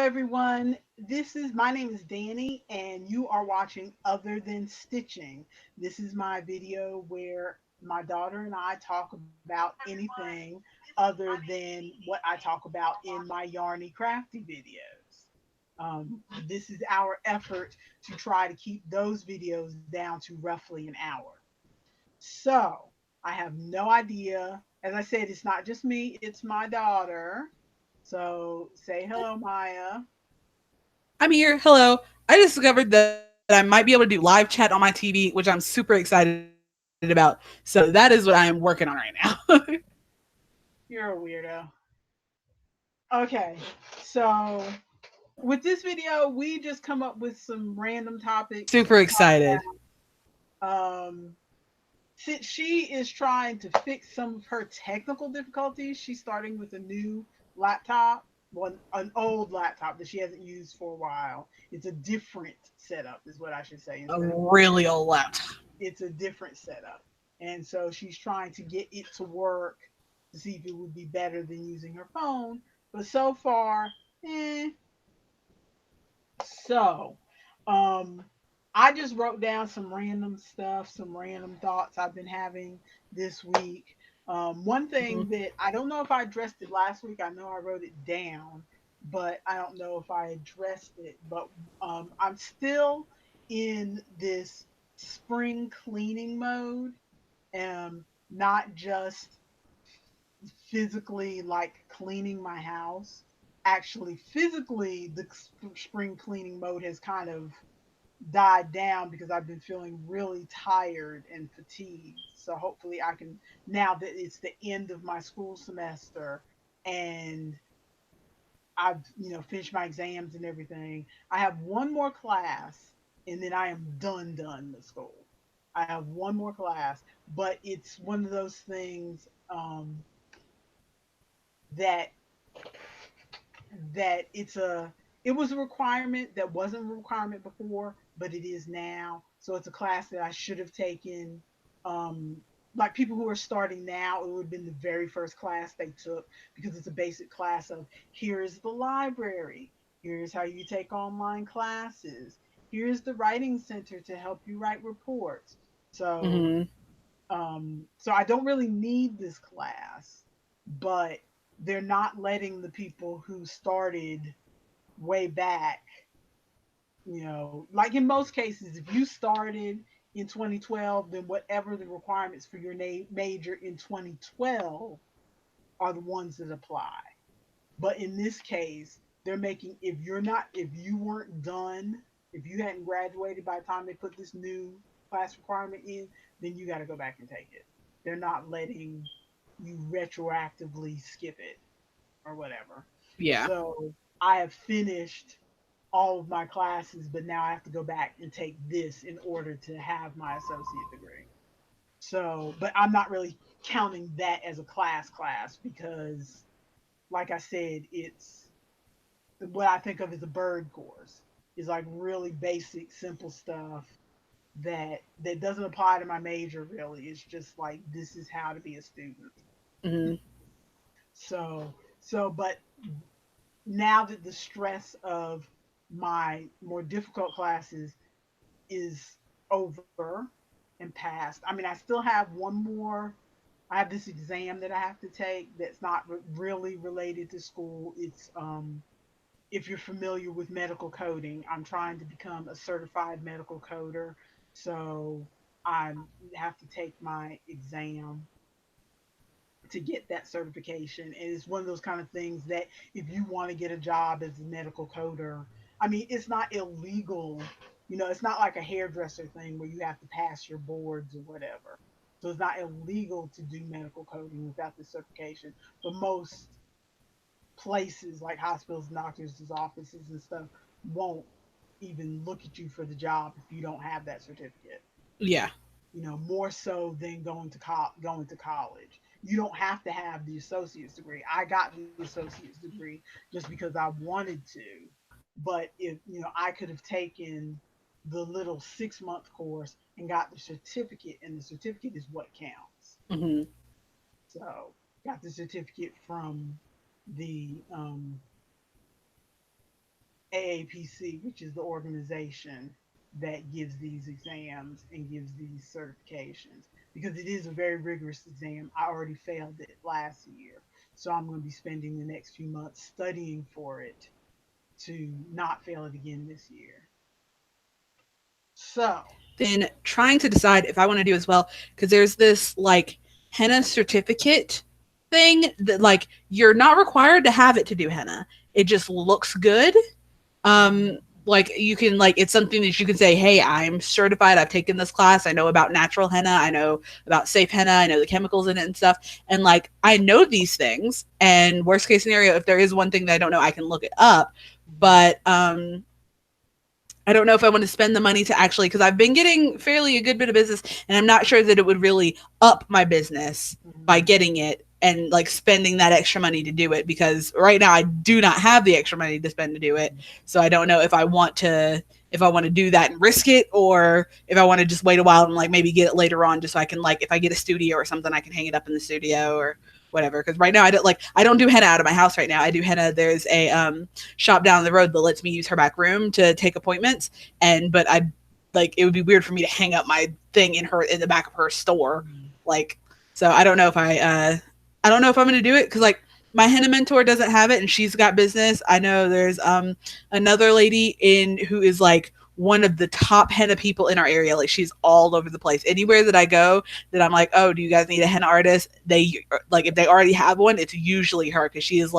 everyone. My name is Danny, and you are watching Other Than Stitching. This is my video where my daughter and I talk about anything other than what I talk about in my yarny crafty videos. This is our effort to try to keep those videos down to roughly an hour. So I have no idea. As I said, it's not just me, it's my daughter. So say hello, Maya. I'm here. Hello. I discovered that I might be able to do live chat on my TV, which I'm super excited about. So that is what I am working on right now. You're a weirdo. Okay, so with this video, we just come up with some random topics Super to talk excited. about. Since she is trying to fix some of her technical difficulties, she's starting with a new laptop, an old laptop that she hasn't used for a while. It's a different setup, is what I should say, A instead of really old laptop. it's a different setup. And so she's trying to get it to work to see if it would be better than using her phone. But so far, eh. So, um, I just wrote down some random stuff, some random thoughts I've been having this week. One thing Mhm. that I don't know if I addressed it last week, I know I wrote it down, but I don't know if I addressed it. But I'm still in this spring cleaning mode, not just physically like cleaning my house. Actually, physically, the spring cleaning mode has kind of died down because I've been feeling really tired and fatigued. So hopefully I can, now that it's the end of my school semester and I've, finished my exams and everything, I have one more class and then I am done with school. I have one more class, but it's one of those things that it was a requirement that wasn't a requirement before, but it is now. So it's a class that I should have taken. Um, like people who are starting now, it would have been the very first class they took because it's a basic class of here's the library, here's how you take online classes, here's the writing center to help you write reports. So Mhm. so I don't really need this class, but they're not letting the people who started way back, like in most cases, if you started in 2012, then whatever the requirements for your major in 2012 are the ones that apply. But in this case, they're making, if you weren't done, if you hadn't graduated by the time they put this new class requirement in, then you got to go back and take it. They're not letting you retroactively skip it or whatever. Yeah. So I have finished all of my classes, but now I have to go back and take this in order to have my associate degree. So, but I'm not really counting that as a class because, like I said, it's what I think of as a bird course. Is like really basic, simple stuff that doesn't apply to my major really. It's just like this is how to be a student. Mhm. But now that the stress of my more difficult classes is over and past, I mean, I still have one more. I have this exam that I have to take that's not really related to school. It's if you're familiar with medical coding, I'm trying to become a certified medical coder. So I have to take my exam to get that certification. And it's one of those kind of things that if you want to get a job as a medical coder, I mean, it's not illegal. It's not like a hairdresser thing where you have to pass your boards or whatever. So it's not illegal to do medical coding without the certification. But most places like hospitals and doctors' offices and stuff won't even look at you for the job if you don't have that certificate. Yeah. More so than going to college. You don't have to have the associate's degree. I got the associate's degree just because I wanted to. But if I could have taken the little 6 month course and got the certificate, and the certificate is what counts. Mhm. So got the certificate from the AAPC, which is the organization that gives these exams and gives these certifications, because it is a very rigorous exam. I already failed it last year, so I'm going to be spending the next few months studying for it to not fail it again this year. So, Then trying to decide if I want to do as well, because there's this like henna certificate thing that like you're not required to have it to do henna. It just looks good. mhm, Um, like you can like it's something that you can say, hey, I'm certified. I've taken this class. I know about natural henna. I know about safe henna. I know the chemicals in it and stuff. And like I know these things. And worst case scenario, if there is one thing that I don't know, I can look it up. mhm, But I don't know if I want to spend the money to actually, because I've been getting fairly a good bit of business, and I'm not sure that it would really up my business by mhm, getting it and like spending that extra money to do it. Because right now I do not have the extra money to spend to do it, mhm, so I don't know if I want to do that and risk it, or if I want to just wait a while and like maybe get it later on, just so I can like if I get a studio or something, I can hang it up in the studio or whatever. Because right now I don't do henna out of my house right now. I do henna. There's a shop down the road that lets me use her back room to take appointments, and but I like it would be weird for me to hang up my thing in the back of her store, mhm, like so I don't know if I'm gonna do it because like my henna mentor doesn't have it and she's got business. I know there's another lady in who is like one of the top henna people in our area. Like she's all over the place. Anywhere that I go, that I'm like, oh, do you guys need a henna artist? They like if they already have one, it's usually her because she is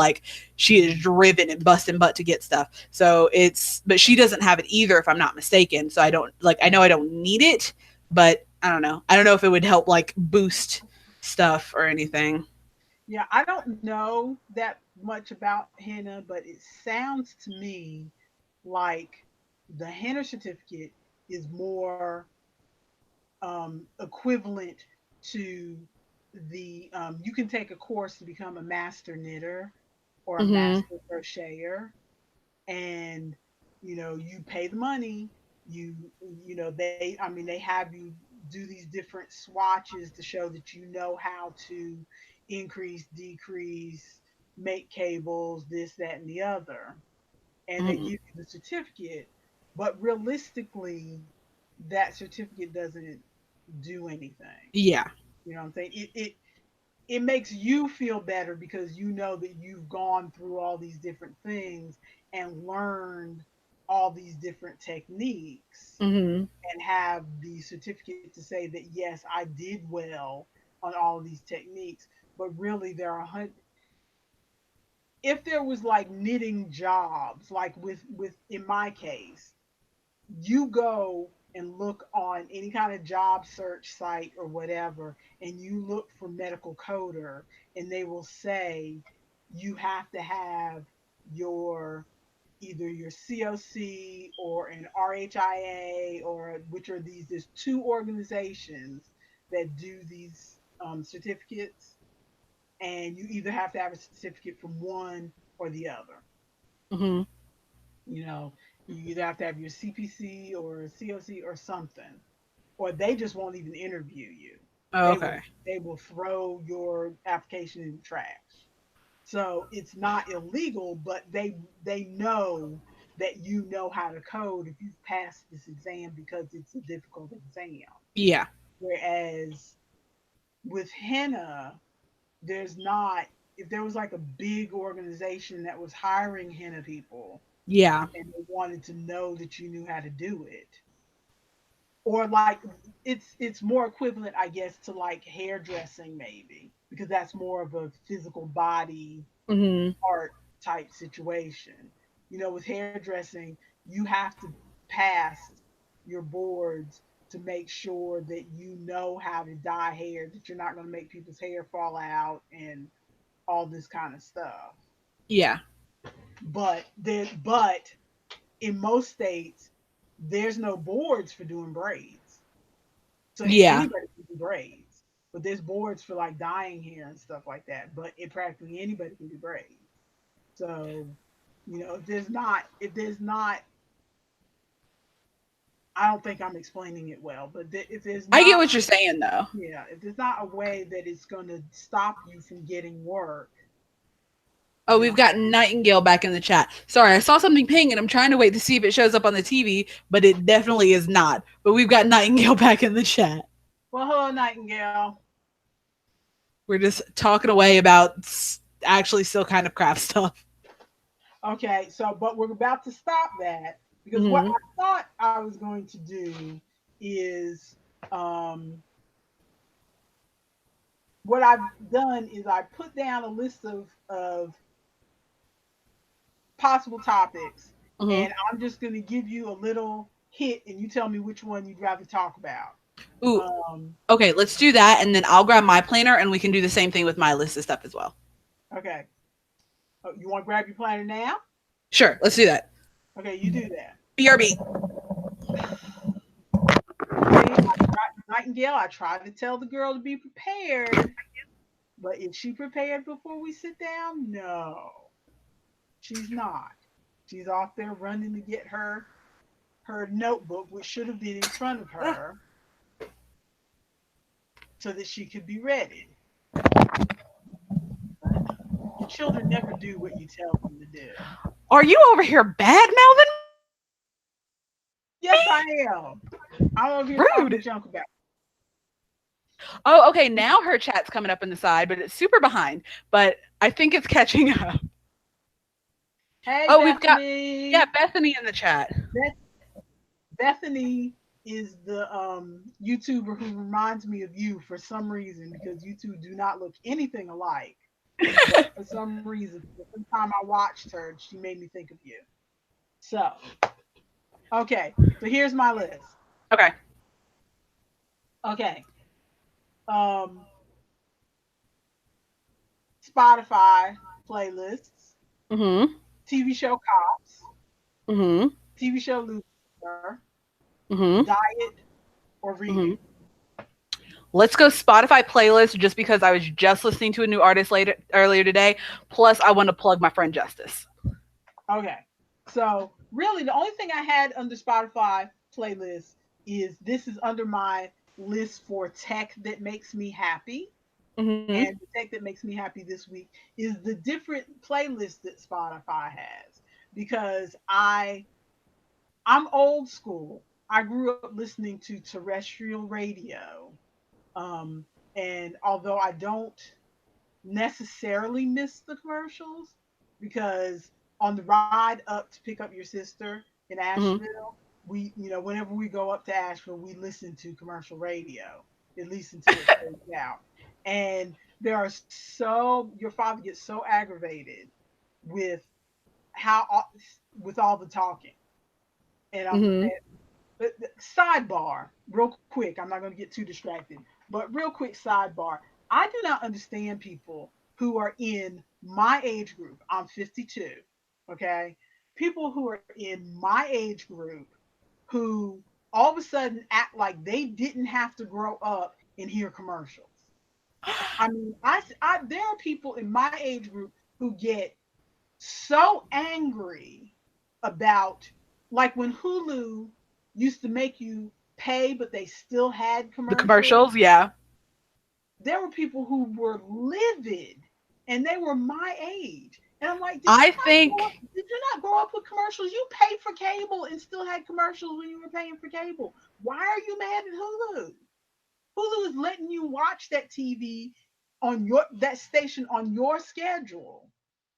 mhm. driven and busting butt to get stuff. So it's but she doesn't have it either, if I'm not mistaken. So I don't like I know I don't need it, but I don't know. I don't know if it would help like boost stuff or anything. Yeah, I don't know that much about henna, but it sounds to me like the henna certificate is more equivalent to you can take a course to become a master knitter or a Mm-hmm. master crocheter, and you pay the money. you they have you do these different swatches to show that you know how to increase, decrease, make cables, this, that, and the other, and they Mm-hmm. give you the certificate. But realistically, that certificate doesn't do anything. Yeah. You know what I'm saying? It makes you feel better because you know that you've gone through all these different things and learned all these different techniques, Mm-hmm. and have the certificate to say that yes, I did well on all of these techniques. But really, there are if there was like knitting jobs, like with in my case, you go and look on any kind of job search site or whatever, and you look for medical coder, and they will say you have to have your either your COC or an RHIA, or which are these, there's two organizations that do these certificates, and you either have to have a certificate from one or the other. Mm-hmm. You know, you either have to have your CPC or COC or something, or they just won't even interview you. Oh, They will okay. they will throw your application in the trash. So it's not illegal, but they know that you know how to code if you've passed this exam, because it's a difficult exam. Yeah. Whereas with henna, there's not, if there was like a big organization that was hiring henna people Yeah. and they wanted to know that you knew how to do it, or like it's more equivalent, I guess, to like hairdressing maybe, because that's more of a physical body Mm-hmm. art type situation. With hairdressing, you have to pass your boards to make sure that you know how to dye hair, that you're not going to make people's hair fall out and all this kind of stuff. Yeah. But in most states, there's no boards for doing braids. So Yeah. anybody can do braids. But there's boards for like dyeing hair and stuff like that. But practically anybody can do braids. So, if there's not, I don't think I'm explaining it well, but if there's I get not, what you're saying though. yeah, if there's not a way that it's going to stop you from getting work, Oh, You we've don't got have to. Nightingale back in the chat. Sorry, I saw something ping and I'm trying to wait to see if it shows up on the TV, but it definitely is not. But we've got Nightingale back in the chat. Well, hello, Nightingale. We're just talking away about actually still kind of craft stuff. Okay, so but we're about to stop that because what Hmm. I thought I was going to do is um, what I've done is I put down a list of possible topics, Hmm. and I'm just going to give you a little hit, and you tell me which one you'd rather talk about. Ooh, Um, okay, let's do that, and then I'll grab my planner, and we can do the same thing with my list of stuff as well. okay, you want to grab your planner now? Sure, let's do that. Okay, you do that. BRB. See, Nightingale, I tried to tell the girl to be prepared, but is she prepared before we sit down? No, she's not. She's off there running to get her notebook, which should have been in front of her, so that she could be ready. But your children never do what you tell them to do. Are you over here bad mouthing Yes, I am. I'm over me? here talking Rude. junk about Oh, okay, now her chat's coming up in the side, but it's super behind. But I think it's catching up. it. Hey, Oh, we've got, yeah, Bethany. Bethany in the chat. Beth- Bethany is the YouTuber who reminds me of you for some reason because you two do not look anything alike. But for some reason, the first time I watched her, she made me think of you. So, okay, so here's my list. Okay. Okay, um, Spotify playlists, Mm-hmm. TV show Cops, Mm-hmm. TV show Lucifer, Mm-hmm. diet, or Mm-hmm. reading. Let's go Spotify playlist just because I was just listening to a new artist later earlier today. Plus, I want to plug my friend Justice. Okay, so really, the only thing I had under Spotify playlist is this is under my list for tech that makes me happy. Mm-hmm. And the tech that makes me happy this week is the different playlists that Spotify has because I'm old school. I grew up listening to terrestrial radio. Um, and although I don't necessarily miss the commercials, because on the ride up to pick up your sister in Mm-hmm. Asheville, whenever we go up to Asheville, we listen to commercial radio, at least until it fades out. And your father gets so aggravated with how, with all the talking. And Mm-hmm. sidebar, real quick. I'm not going to get too distracted, but real quick sidebar. I do not understand people who are in my age group. I'm 52. Okay, people who are in my age group who all of a sudden act like they didn't have to grow up and hear commercials. I mean, there are people in my age group who get so angry about, like, when Hulu used to make you pay but they still had The commercials. commercials, yeah. There were people who were livid and they were my age. And I'm like, I think did you not grow up with commercials? You paid for cable and still had commercials when you were paying for cable. Why are you mad at Hulu? Hulu is letting you watch that TV on that station on your schedule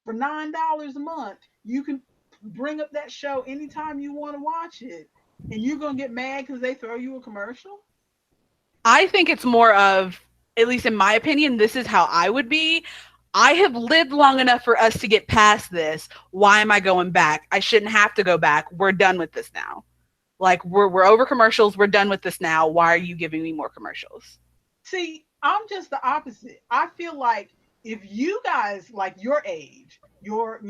for $9 a month. You can bring up that show anytime you want to watch it, and you're gonna get mad because they throw you a commercial. I think it's more of, at least in my opinion, this is how I would be. I have lived long enough for us to get past this. Why am I going back? I shouldn't have to go back. We're done with this now. Like we're over commercials. We're done with this now. Why are you giving me more commercials? See, I'm just the opposite. I feel like if you guys like your age, you're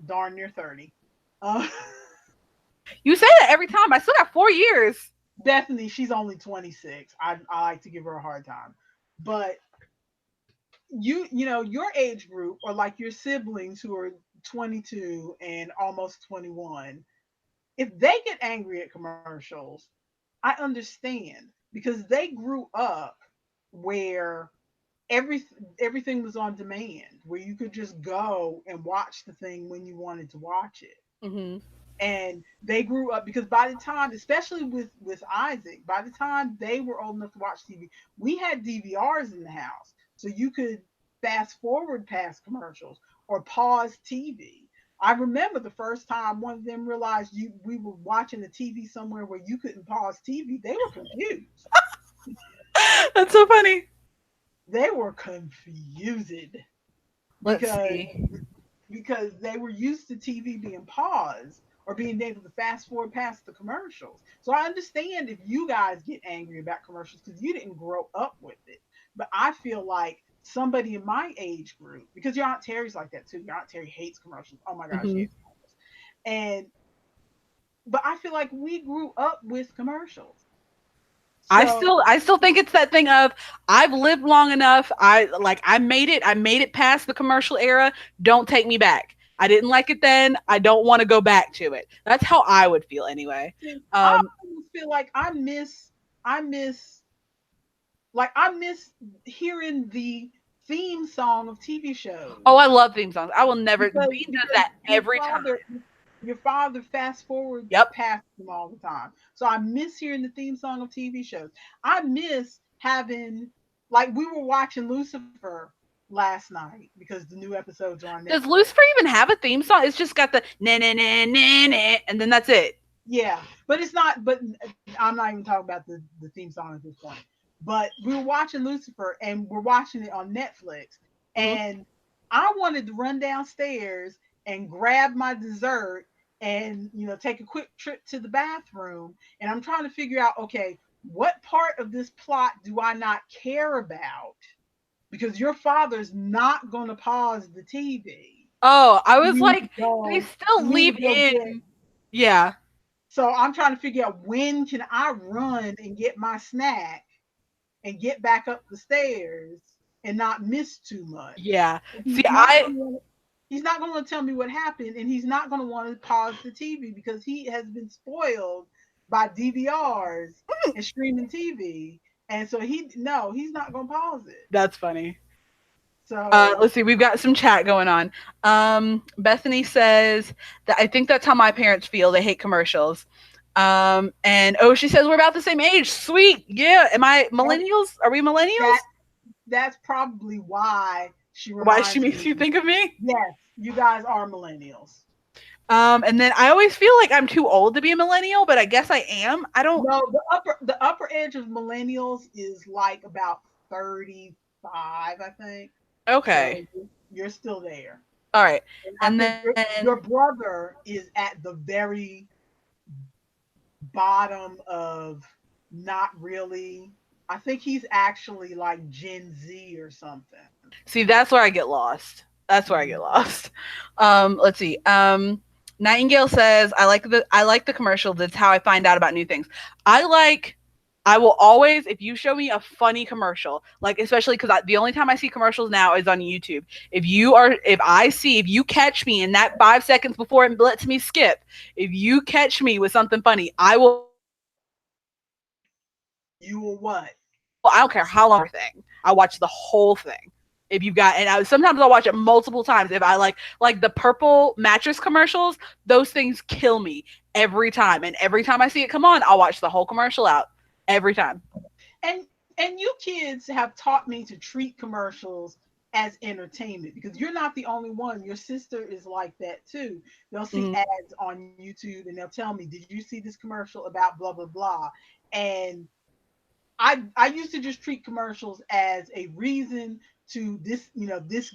darn near 30. Uh, You say that every time. I still got 4 years. Bethany, she's only 26. I like to give her a hard time, but your age group, or like your siblings who are 22 and almost 21, if they get angry at commercials, I understand because they grew up where every everything was on demand where you could just go and watch the thing when you wanted to watch it. Mhm. And they grew up because by the time, especially with Isaac, by the time they were old enough to watch TV, we had DVRs in the house, so you could fast forward past commercials or pause TV. I remember the first time one of them realized you we were watching a TV somewhere where you couldn't pause TV. They were confused. That's so funny. They were confused Let's because see. they were used to TV being paused or being able to fast forward past the commercials. So I understand if you guys get angry about commercials because you didn't grow up with it. But I feel like somebody in my age group, because your Aunt Terry's like that too. Your Aunt Terry hates commercials. Oh my gosh, she Mhm. hates commercials. And but I feel like we grew up with commercials. So I still think it's that thing of I've lived long enough. I made it past the commercial era. Don't take me back. I didn't like it then. I don't want to go back to it. That's how I would feel anyway. see, I Um, almost feel like I miss I miss hearing the theme song of TV oh, shows I love theme songs. I will never. Bean does because that every time. your father fast forward Yep. past them all the time. So I miss hearing the theme song of TV shows. I miss having like we were watching Lucifer last night because the new episodes are on Does Netflix. Lucifer even have a theme song? It's just got the na na na na na, and then that's it. Yeah, but it's not. But I'm not even talking about the theme song at this point. But we were watching Lucifer, and we're watching it on Netflix, Hmm. and I wanted to run downstairs and grab my dessert and take a quick trip to the bathroom. And I'm trying to figure out, okay, what part of this plot do I not care about? Because your father's not going to pause the TV Oh, I for was me to like, they go for still me to leave go get. in. Yeah, So I'm trying to figure out when can I run and get my snack and get back up the stairs and not miss too much. yeah. See, He's not I going to he's not going to tell me what happened, and he's not going to want to pause the TV because he has been spoiled by DVRs and streaming TV, and so he's not going to pause it. that's funny. So Let's see, we've got some chat going on. Bethany says that I think that's how my parents feel. They hate commercials. And oh, she says we're about the same age. Sweet, yeah. Am I that millennials? Are we that millennials? that's probably why she Why she reminds makes me. you think of me? Yes, you guys are millennials. And then I always feel like I'm too old to be a millennial, but I guess I am. I don't. No, the upper edge of millennials is like about 35, I think. Okay, So you're still there. all right. And I And think then your brother is at the very bottom of not really. I think he's actually like Gen Z or something. see, that's where I get lost. That's where I get Mhm. lost. Let's see. Nightingale says, I like the commercials. It's how I find out about new things. I like I will always, if you show me a funny commercial, like especially because the only time I see commercials now is on YouTube. If you catch me in that 5 seconds before it lets me skip, if you catch me with something funny, I will watch the whole thing. You will what? I don't care how long thing. I watch the whole thing. If you've got, and sometimes I'll watch it multiple times. If I like the purple mattress commercials, those things kill me every time. And every time I see it come on, I'll watch the whole commercial out every time. And you kids have taught me to treat commercials as entertainment because you're not the only one. Your sister is like that too. They'll see Mm-hmm. ads on YouTube and they'll tell me, "Did you see this commercial about blah blah blah?" And I used to just treat commercials as a reason to this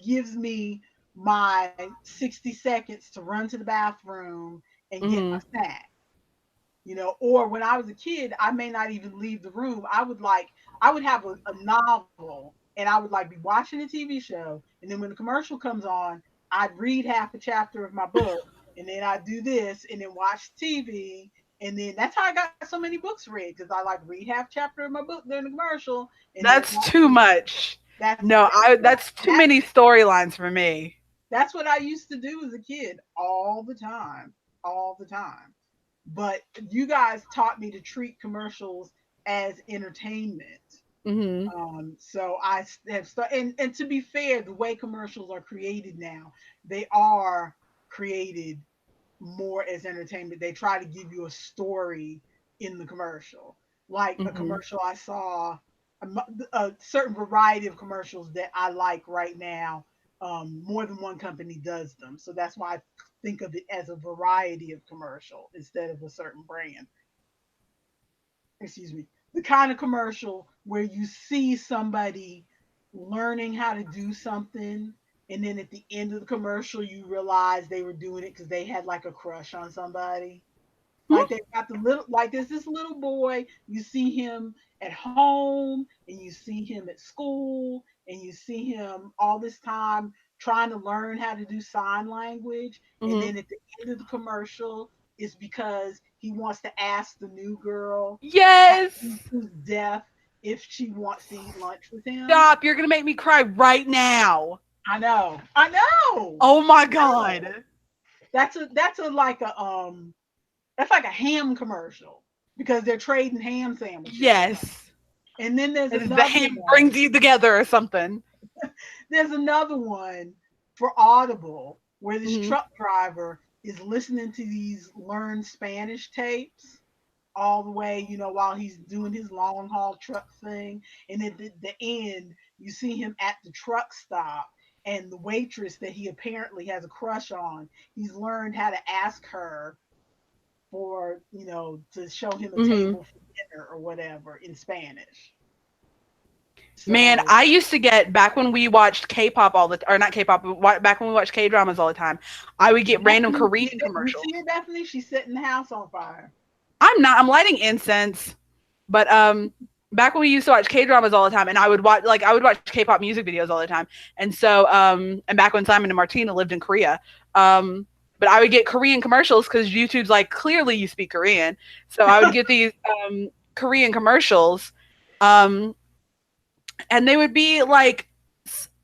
gives me my 60 seconds to run to the bathroom and get my Mm-hmm. snack. Or when I was a kid, I may not even leave the room. I would have a novel and I would like be watching a TV show, and then when the commercial comes on, I'd read half a chapter of my book, and then I'd do this and then watch TV. And then that's how I got so many books read because I like read half chapter of my book during the commercial and then That's too much. that's No, I yeah, that's too many storylines for me. that's what I used to do as a kid all the time, all the time. But you guys taught me to treat commercials as entertainment. Mhm. So I have started, and to be fair, the way commercials are created now, they are created more as entertainment. They try to give you a story in the commercial. Like a Mhm. commercial I saw, a certain variety of commercials that I like right now. More than one company does them, so that's why I think of it as a variety of commercial instead of a certain brand. Excuse me. The kind of commercial where you see somebody learning how to do something, and then at the end of the commercial you realize they were doing it because they had like a crush on somebody. Like they got the little, like there's this little boy, you see him at home and you see him at school and you see him all this time trying to learn how to do sign language. And Mhm. then at the end of the commercial, it's because he wants to ask the new girl Yes. who's deaf if she wants to eat lunch with him. Stop. You're going to make me cry right now. I know, I know, Oh my I know. god. That's a like a that's like a ham commercial because they're trading ham sandwiches or something. Yes. And then there's The another ham brings one. you together or something. There's another one for Audible where this Mhm. truck driver is listening to these learn Spanish tapes all the way, while he's doing his long haul truck thing. And at the end, you see him at the truck stop, and the waitress that he apparently has a crush on, he's learned how to ask her for, to show him a Mhm. table for dinner or whatever in Spanish. Man, So, I used to get back when we watched K-pop all the or not K-pop, but back when we watched K-dramas all the time. I would get random Bethany, Korean you see commercials. her, Bethany? She's setting the house on fire. I'm not. I'm lighting incense. But back when we used to watch K dramas all the time, and I would watch K-pop music videos all the time, and so and back when Simon and Martina lived in Korea, um, but I would get Korean commercials because YouTube's like clearly you speak Korean, so I would get these Korean commercials, um, and they would be like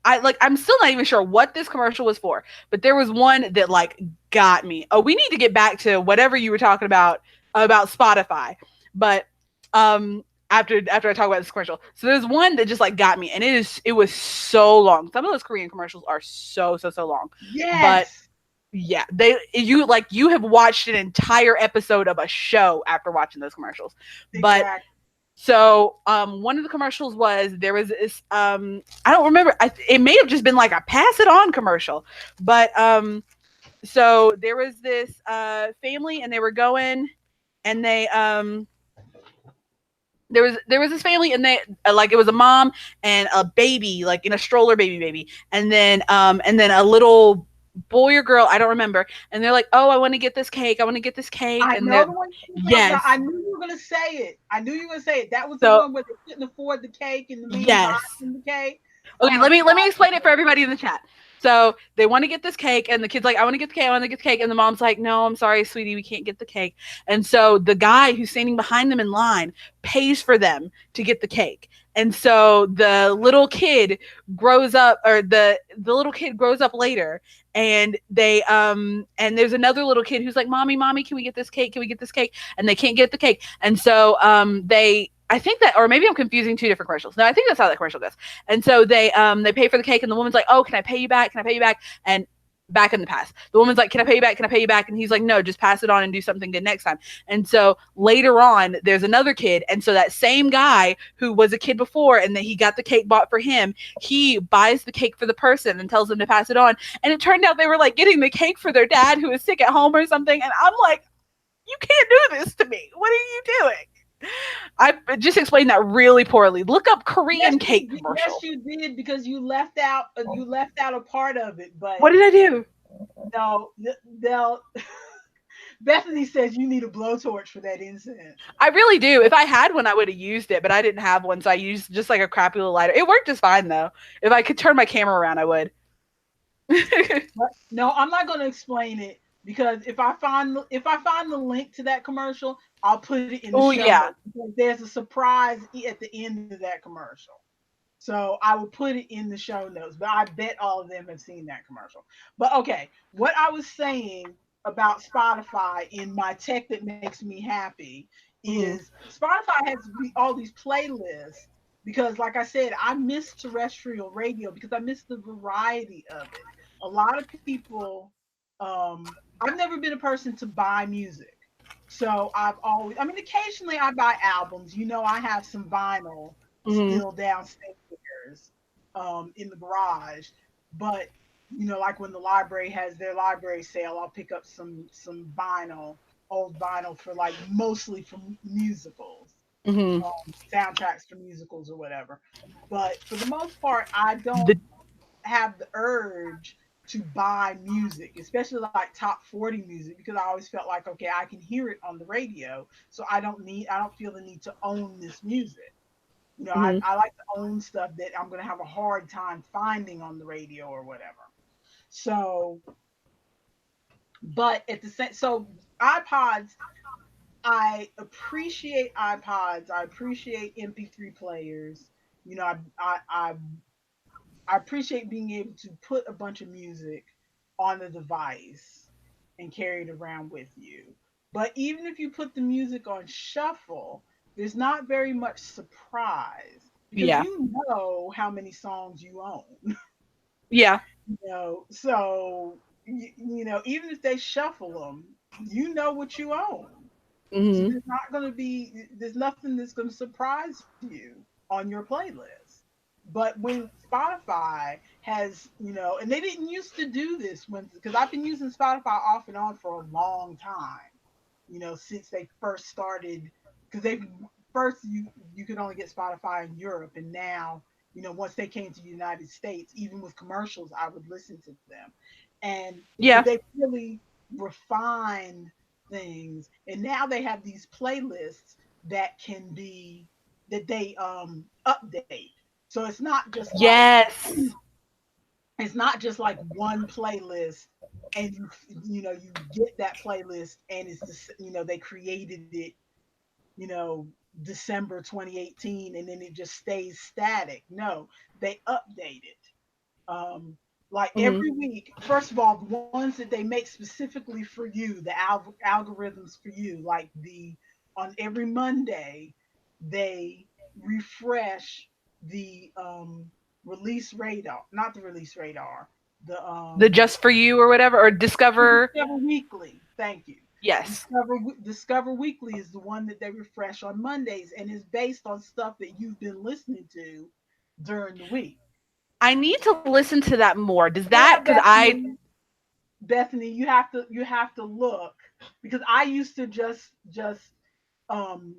I'm still not even sure what this commercial was for, but there was one that like got me. Oh, we need to get back to whatever you were talking about Spotify, but after I talk about this commercial, so there's one that just like got me, and it was so long. Some of those Korean commercials are so long, but Yes, yeah, you have watched an entire episode of a show after watching those commercials, but exactly. so one of the commercials was there was this I don't remember it may have just been like a pass it on commercial, but so there was this family and they were going and they there was this family and they like it was a mom and a baby like in a stroller baby and then a little boy or girl I don't remember and they're like oh I want to get this cake I and know they're the one you're talking about. yes I knew you were gonna say it. I knew you were gonna say it. That was the so one where they couldn't afford the cake and the man buys yes. them the cake. Oh Okay, my let me god. explain it for everybody in the chat. So they want to get this cake, and the kid's like, "I want to get the cake. I want to get the cake." And the mom's like, "No, I'm sorry, sweetie, we can't get the cake." And so the guy who's standing behind them in line pays for them to get the cake. And so the little kid grows up, or the little kid grows up later, and they and there's another little kid who's like, "Mommy, can we get this cake? Can we get this cake?" And they can't get the cake, and so they. I think that, or maybe I'm confusing two different commercials. No, I think that's how that commercial goes. And so they pay for the cake and the woman's like, "Oh, can I pay you back? Can I pay you back?" And back in the past. The woman's like, "Can I pay you back? Can I pay you back?" And he's like, "No, just pass it on and do something good next time." And so later on, there's another kid, and so that same guy who was a kid before and that he got the cake bought for him, he buys the cake for the person and tells them to pass it on. And it turned out they were like getting the cake for their dad who was sick at home or something. And I'm like, "You can't do this to me. What are you doing?" I just explained that really poorly. Look up Yes, Korean you cake did. Yes, commercial. you did because you left out a part of it. But What did I do? no, they'll. Bethany says you need a blowtorch for that incense. I really do. If I had one, I would have used it, but I didn't have one, so I used just like a crappy little lighter. It worked just fine though. If I could turn my camera around, I would. But no, I'm not going to explain it because if I find the link to that commercial, I'll put it in the Oh show yeah. notes because there's a surprise at the end of that commercial. So I will put it in the show notes, but I bet all of them have seen that commercial. But okay, what I was saying about Spotify in my tech that makes me happy Hmm. is Spotify has all these playlists because, like I said, I miss terrestrial radio because I miss the variety of it. A lot of people, I've never been a person to buy music. So I've always, I mean, occasionally I buy albums. You know, I have some vinyl Mm-hmm. still downstairs in the garage. But, you know, like when the library has their library sale, I'll pick up some vinyl, old vinyl for like mostly for musicals, Mm-hmm. soundtracks for musicals or whatever. But for the most part, I don't The have the urge to buy music, especially like top 40 music, because I always felt like, okay, I can hear it on the radio. So I don't feel the need to own this music. You know, mm-hmm. I like to own stuff that I'm going to have a hard time finding on the radio or whatever. So, but at the same, so iPods, I appreciate iPods. I appreciate MP3 players. You know, I appreciate being able to put a bunch of music on the device and carry it around with you. But even if you put the music on shuffle, there's not very much surprise because Yeah. you know how many songs you own. Yeah. You know, so you know, even if they shuffle them, you know what you own. So Mm-hmm. there's nothing that's going to surprise you on your playlist. But when Spotify has, you know, and they didn't used to do this when, because I've been using Spotify off and on for a long time, you know, since they first started, because they first you could only get Spotify in Europe, and now, you know, once they came to the United States, even with commercials, I would listen to them, and so Yeah. they really refined things, and now they have these playlists that can be that they update. So Yes. it's not just like one playlist, and you know you get that playlist and it's just, you know, they created it, you know, December 2018, and then it just stays static. No, they update it. Um, like Mm-hmm. every week. First of all, the ones that they make specifically for you, the algorithms for you, like the on every Monday, they refresh the release radar, not the release radar, the The Just for You or whatever, or Discover. Discover Weekly. Thank you. Yes. Discover Weekly is the one that they refresh on Mondays, and is based on stuff that you've been listening to during the week. I need to listen to that more. Does that, Yeah, because I, Bethany, you have to look, because I used to just um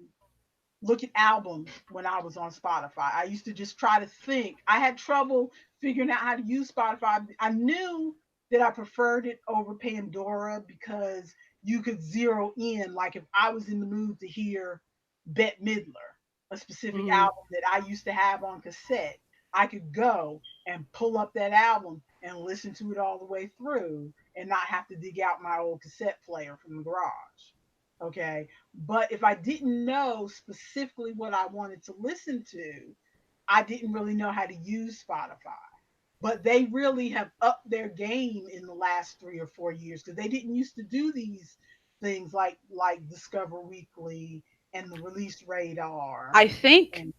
look at albums when I was on Spotify. I used to just try to think. I had trouble figuring out how to use Spotify. I knew that I preferred it over Pandora because you could zero in. Like if I was in the mood to hear Bette Midler, a specific mm-hmm. album that I used to have on cassette, I could go and pull up that album and listen to it all the way through and not have to dig out my old cassette player from the garage. Okay. But if I didn't know specifically what I wanted to listen to, I didn't really know how to use Spotify. But they really have upped their game in the last 3 or 4 years, because they didn't used to do these things like Discover Weekly and the Release Radar. I think And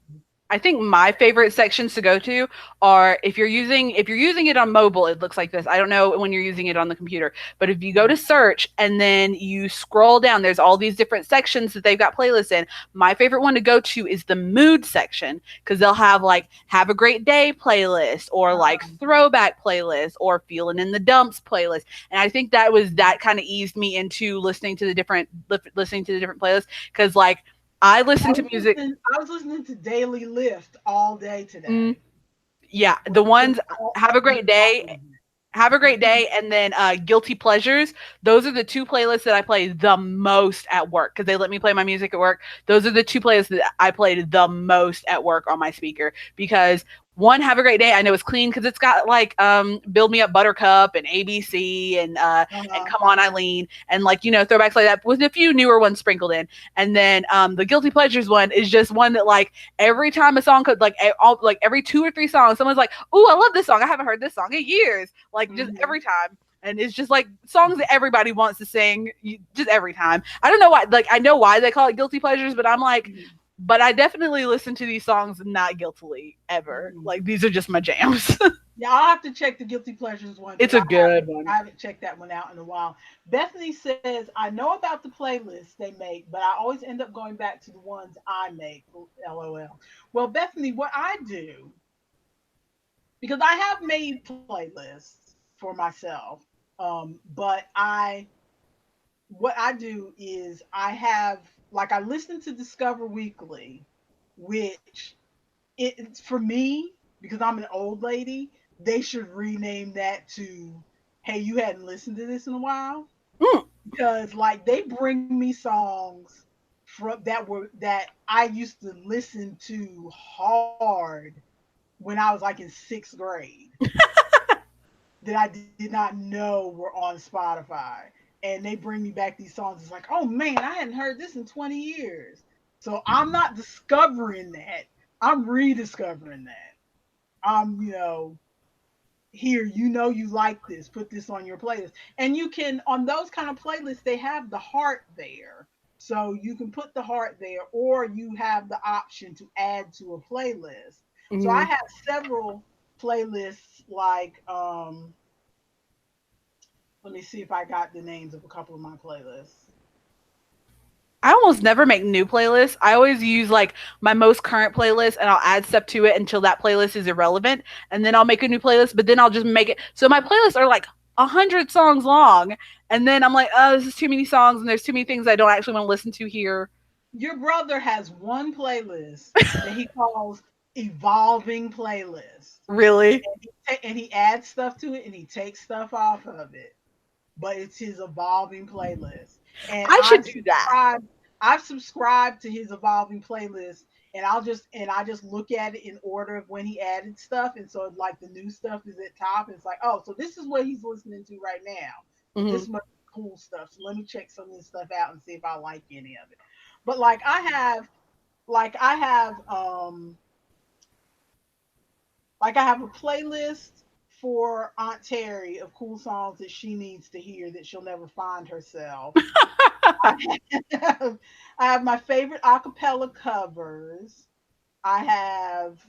I think my favorite sections to go to are, if you're using it on mobile, it looks like this. I don't know when you're using it on the computer, but if you go to search and then you scroll down, there's all these different sections that they've got playlists in. My favorite one to go to is the mood section, because they'll have like have a great day playlist, or like um, throwback playlist, or feeling in the dumps playlist. And I think that kind of eased me into listening to the different playlists, because like I listen to music. I was listening to Daily Lift all day Mm, today. yeah, With, the with ones have a great with all day, of have a it. great day, and then guilty pleasures. Those are the two playlists that I play the most at work, because they let me play my music at work. Those are the two playlists that I played the most at work on my speaker, because one, have a great day, I know it's clean because it's got like build me up buttercup and ABC and Uh-huh. come on Eileen, and like, you know, throwbacks like that with a few newer ones sprinkled in. And then the guilty pleasures one is just one that like every time a song could like every 2 or 3 songs someone's like, "Ooh, I love this song, I haven't heard this song in years," like just Mm-hmm. every time. And it's just like songs that everybody wants to sing, just every time. I don't know why, like I know why they call it guilty pleasures, but I'm like, but I definitely listen to these songs not guiltily ever. Mhm. Like these are just my jams. Yeah, I'll have to check the guilty pleasures one It's because a good one. I haven't checked that one out in a while. Bethany says I know about the playlists they make, but I always end up going back to the ones I make. LOL. Well, Bethany, what I do, because I have made playlists for myself, but I what I do is I have, like, I listen to Discover Weekly, which it's for me, because I'm an old lady, they should rename that to, hey, you hadn't listened to this in a while, Mm. because like they bring me songs from that I used to listen to hard when I was like in 6th grade, that I did not know were on Spotify. And they bring me back these songs. It's like, oh man, I hadn't heard this in 20 years. So I'm not discovering that. I'm rediscovering that. I'm, here, you like this, put this on your playlist. And you can, on those kind of playlists, they have the heart there. So you can put the heart there, or you have the option to add to a playlist. So I Hmm. have several playlists, like, let me see if I got the names of a couple of my playlists. I almost never make new playlists. I always use like my most current playlist and I'll add stuff to it until that playlist is irrelevant. And then I'll make a new playlist, but then I'll just make it. So my playlists are like 100 songs long. And then I'm like, oh, this is too many songs and there's too many things I don't actually want to listen to here. Your brother has one playlist that he calls Evolving Playlist. Really? And he adds stuff to it and he takes stuff off of it, but it's his evolving playlist. And I should do that. I've subscribed to his evolving playlist, and I just look at it in order of when he added stuff. And so like the new stuff is at top. And it's like, oh, so this is what he's listening to right now. So Hmm. this must be cool stuff. So let me check some of this stuff out and see if I like any of it. But like I have a playlist for Aunt Terry of cool songs that she needs to hear that she'll never find herself. I have, I have my favorite acapella covers. I have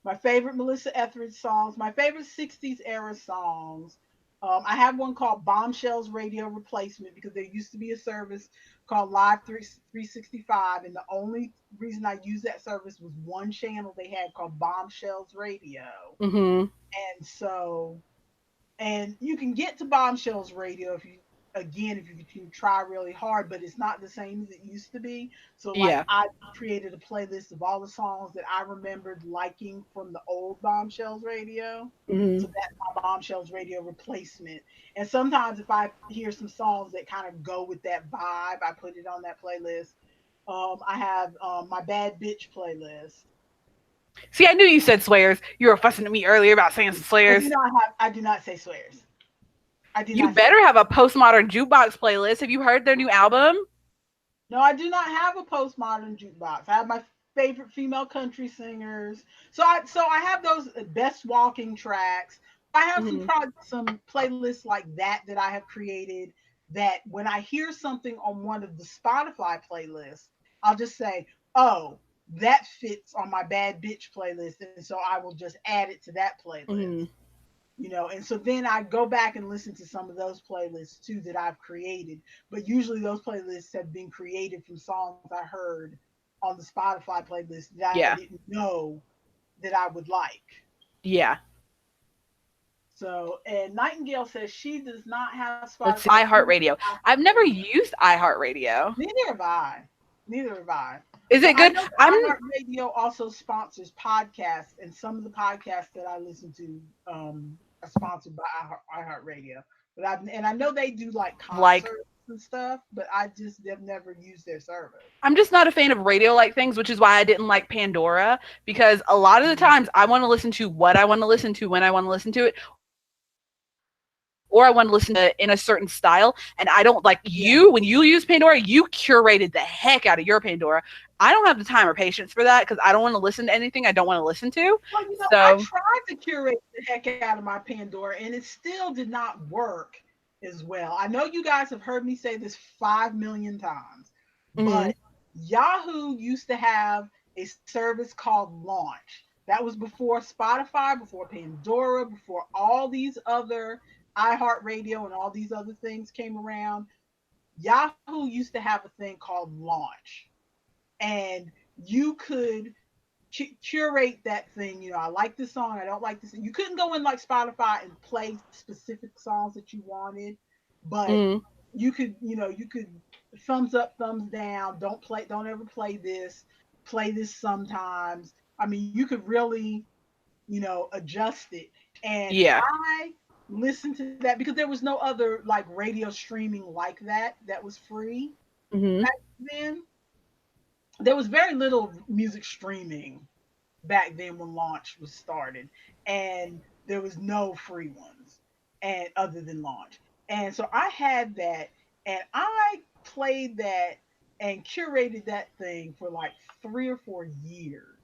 my favorite Melissa Etheridge songs, my favorite 60s era songs. I have one called Bombshells Radio Replacement, because there used to be a service called Live 365, and the only reason I used that service was one channel they had called Bombshells Radio. Hmm. And so, and you can get to Bombshells Radio if you try really hard, but it's not the same as it used to be. So like Yeah. I created a playlist of all the songs that I remembered liking from the old Bombshells Radio. Hmm. So that's my Bombshells Radio replacement. And sometimes if I hear some songs that kind of go with that vibe, I put it on that playlist. I have my Bad Bitch playlist. See, I knew you said swears. You were fussing at me earlier about saying some swears. I do not say swears. I do You not say better swears. have a postmodern jukebox playlist. Have you heard their new album? No, I do not have a postmodern jukebox. I have my favorite female country singers. So I have those best walking tracks. I have Hmm. some playlists like that I have created, that when I hear something on one of the Spotify playlists, I'll just say, "Oh, that fits on my bad bitch playlist," and so I will just add it to that playlist. Hmm. And so then I go back and listen to some of those playlists too that I've created. But usually those playlists have been created from songs I heard on the Spotify playlist that I Yeah. didn't know that I would like. Yeah. So, and Nightingale says she does not have Let's see. Spotify. She has iHeartRadio. I've never iHeartRadio. used iHeartRadio. Neither have I. Neither have I. Is But it I good? know that I'm iHeartRadio also sponsors podcasts, and some of the podcasts that I listen to are sponsored by iHeartRadio. I know they do like like concerts and stuff, but I just have never used their service. I'm just not a fan of radio like things, which is why I didn't like Pandora because a lot of the Mhm. times I want to listen to what I want to listen to when I want to listen to it, or I want to listen to it in a certain style. And I don't like you when you use Pandora, you curated the heck out of your Pandora. I don't have the time or patience for that because I don't want to listen to anything I don't want to listen to. Well, So, I tried to curate the heck out of my Pandora, and it still did not work as well. I know you guys have heard me say this 5 million times, mhm. but Yahoo used to have a service called Launch. That was before Spotify, before Pandora, before all these other iHeartRadio and all these other things came around. Yahoo used to have a thing called Launch, and you could curate that thing. You know, I like this song, I don't like this. You couldn't go in like Spotify and play specific songs that you wanted, but Mm. you could, you could thumbs up, thumbs down, don't ever play this sometimes. I mean, you could really, adjust it. And Yeah. I listened to that because there was no other like radio streaming like that was free Hmm. back then. There was very little music streaming back then when Launch was started, and there was no free ones and other than Launch. And so I had that, and I played that and curated that thing for like 3 or 4 years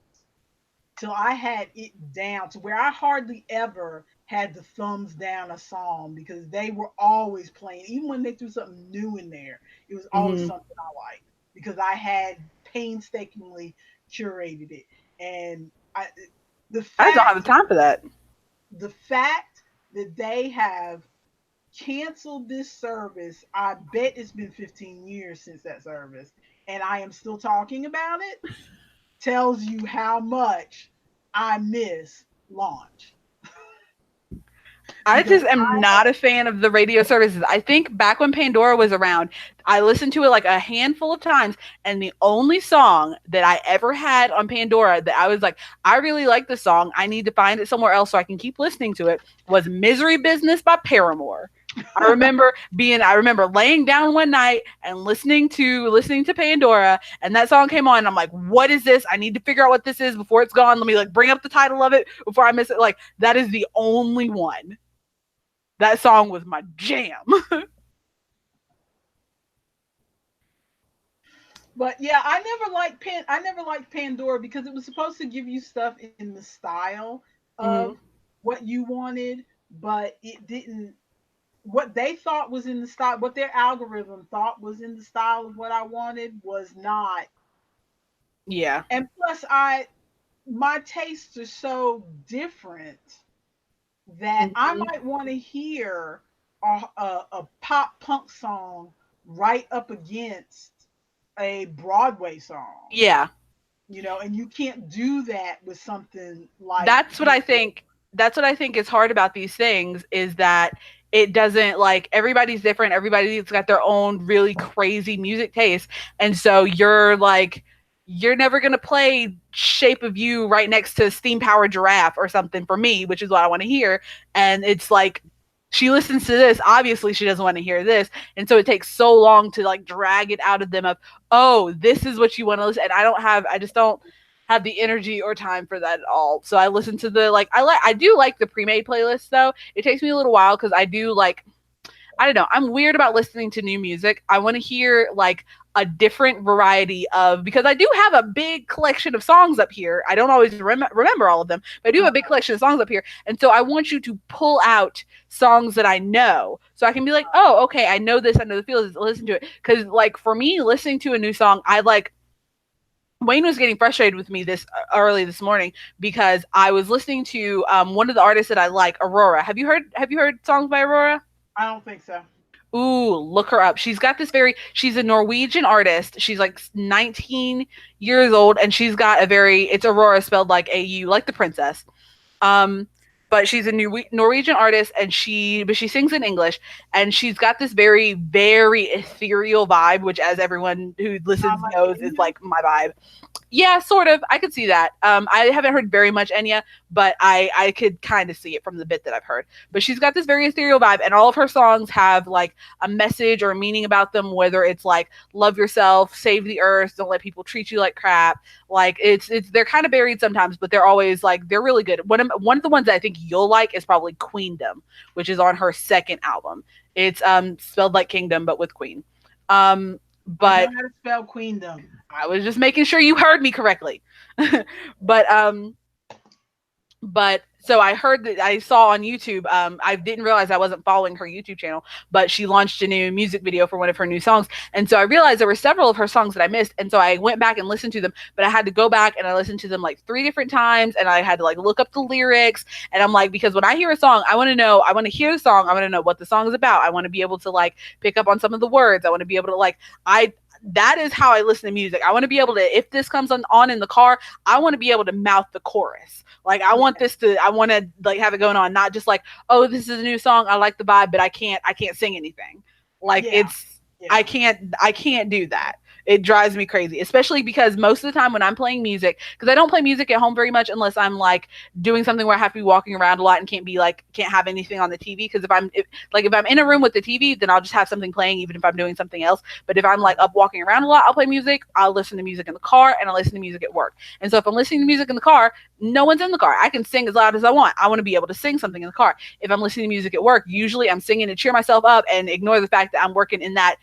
till I had it down to where I hardly ever had to thumbs down a song because they were always playing. Even when they threw something new in there, it was always Hmm. something I liked because I had painstakingly curated it. And the I just don't have fact the time for that. the fact that they have canceled this service, I bet it's been 15 years since that service, and I am still talking about it, tells you how much I miss Launch I because just am not a fan of the radio services. I think back when Pandora was around, I listened to it like a handful of times, and the only song that I ever had on Pandora that I was like, I really like this song. I need to find it somewhere else so I can keep listening to it was Misery Business by Paramore. I remember laying down one night and listening to Pandora, and that song came on, and I'm like, what is this? I need to figure out what this is before it's gone. Let me like bring up the title of it before I miss it. Like that is the only one. That song was my jam. but yeah, I never liked Pandora because it was supposed to give you stuff in the style of Hmm. what you wanted, but it didn't. What they thought was in the style, what their algorithm thought was in the style of what I wanted was not. Yeah. And plus, I my tastes are so different that I Hmm. might want to hear a pop punk song right up against a Broadway song, Yeah. and you can't do that with something like That's what I think. That's what I think is hard about these things is that it doesn't like everybody's different. Everybody's got their own really crazy music taste. And so you're never going to play Shape of You right next to Steam Powered Giraffe or something for me, which is what I want to hear. And it's like she listens to this, obviously she doesn't want to hear this. And so it takes so long to like drag it out of them of, "Oh, this is what you want to listen." And I just don't have the energy or time for that at all. So I listen to the like I do like the pre-made playlist though. It takes me a little while because I do like I don't know. I'm weird about listening to new music. I want to hear like a different variety of because I do have a big collection of songs up here. I don't always remember all of them, but I do have a big collection of songs up here. And so I want you to pull out songs that I know so I can be like, "Oh, okay, I know this, I know the feels, listen to it." Cuz like for me listening to a new song, I like Wayne was getting frustrated with me this early this morning because I was listening to one of the artists that I like, Aurora. Have you heard songs by Aurora? I don't think so. Ooh, look her up. She's a Norwegian artist. She's like 19 years old and she's got it's Aurora spelled like AU, like the princess. Um, but she's a Norwegian artist and she sings in English and she's got this very, very ethereal vibe, which as everyone who listens Sound like knows is Enya? like my vibe. Yeah, sort of. I could see that. I haven't heard very much Enya, but I could kind of see it from the bit that I've heard. But she's got this very ethereal vibe, and all of her songs have like a message or a meaning about them. Whether it's like love yourself, save the earth, don't let people treat you like crap. Like it's they're kind of buried sometimes, but they're always like they're really good. One of the ones that I think you'll like is probably Queendom, which is on her second album. It's spelled like kingdom but with queen. I know But how to spell queendom. I was just making sure you heard me correctly. but um but So I heard that I saw on YouTube. I didn't realize I wasn't following her YouTube channel, but she launched a new music video for one of her new songs, and so I realized there were several of her songs that I missed, and so I went back and listened to them. But I had to go back and I listened to them like three different times, and I had to like look up the lyrics. And I'm like, because when I hear a song, I want to know. I want to hear the song. I want to know what the song is about. I want to be able to like pick up on some of the words. I want to be able to like I that is how I listen to music. I want to be able to, if this comes on in the car, I want to be able to mouth the chorus. Like Yeah, I want to like have it going on, not just like, oh, this is a new song, I like the vibe, but I can't sing anything. Like yeah, yeah. I can't do that. It drives me crazy, especially because most of the time when I'm playing music, because I don't play music at home very much unless I'm like doing something where I have to be walking around a lot and can't be like can't have anything on the TV. Because if I'm in a room with the TV, then I'll just have something playing even if I'm doing something else. But if I'm like up walking around a lot, I'll play music. I'll listen to music in the car and I'll listen to music at work. And so if I'm listening to music in the car, no one's in the car. I can sing as loud as I want. I want to be able to sing something in the car. If I'm listening to music at work, usually I'm singing to cheer myself up and ignore the fact that I'm working in that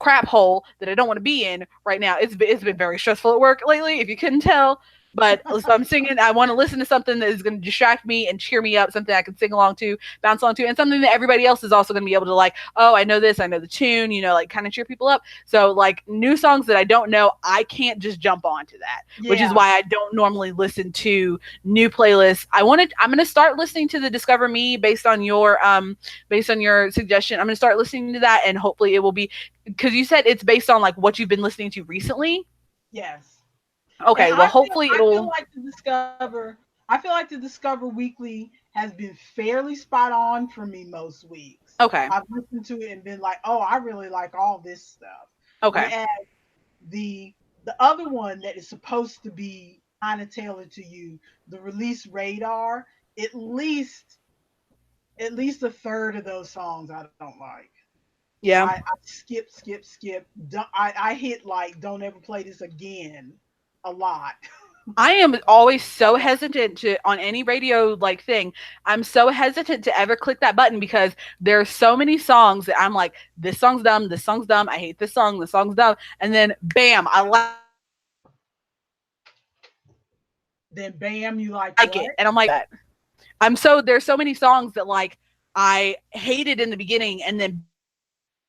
crap hole that I don't want to be in right now. It's been very stressful at work lately, if you couldn't tell. But so I'm singing. I want to listen to something that is going to distract me and cheer me up, something I can sing along to, bounce along to, and something that everybody else is also going to be able to like. Oh, I know this. I know the tune. You know, like kind of cheer people up. So like new songs that I don't know, I can't just jump onto that, which is Yeah. why I don't normally listen to new playlists. I'm going to start listening to the Discover Me based on your suggestion. I'm going to start listening to that, and hopefully it will be because you said it's based on like what you've been listening to recently. Yes. And Okay, well hopefully I feel it'll. like the Discover Weekly has been fairly spot on for me most weeks. Okay, I've listened to it and been like, oh, I really like all this stuff. okay, Whereas the the other one that is supposed to be kind of tailored to you, the release radar, at least at least a third of those songs I don't like. yeah. I skip. I hit like don't ever play this again a lot. I am always so hesitant to on any radio like thing. I'm so hesitant to ever click that button because there are so many songs that I'm like, this song's dumb, this song's dumb, I hate this song's dumb, and then bam, I like it, and I'm like, what? Then bam, you like I'm what? so there's so many songs that like I hated in the beginning, and then bam, I like this song,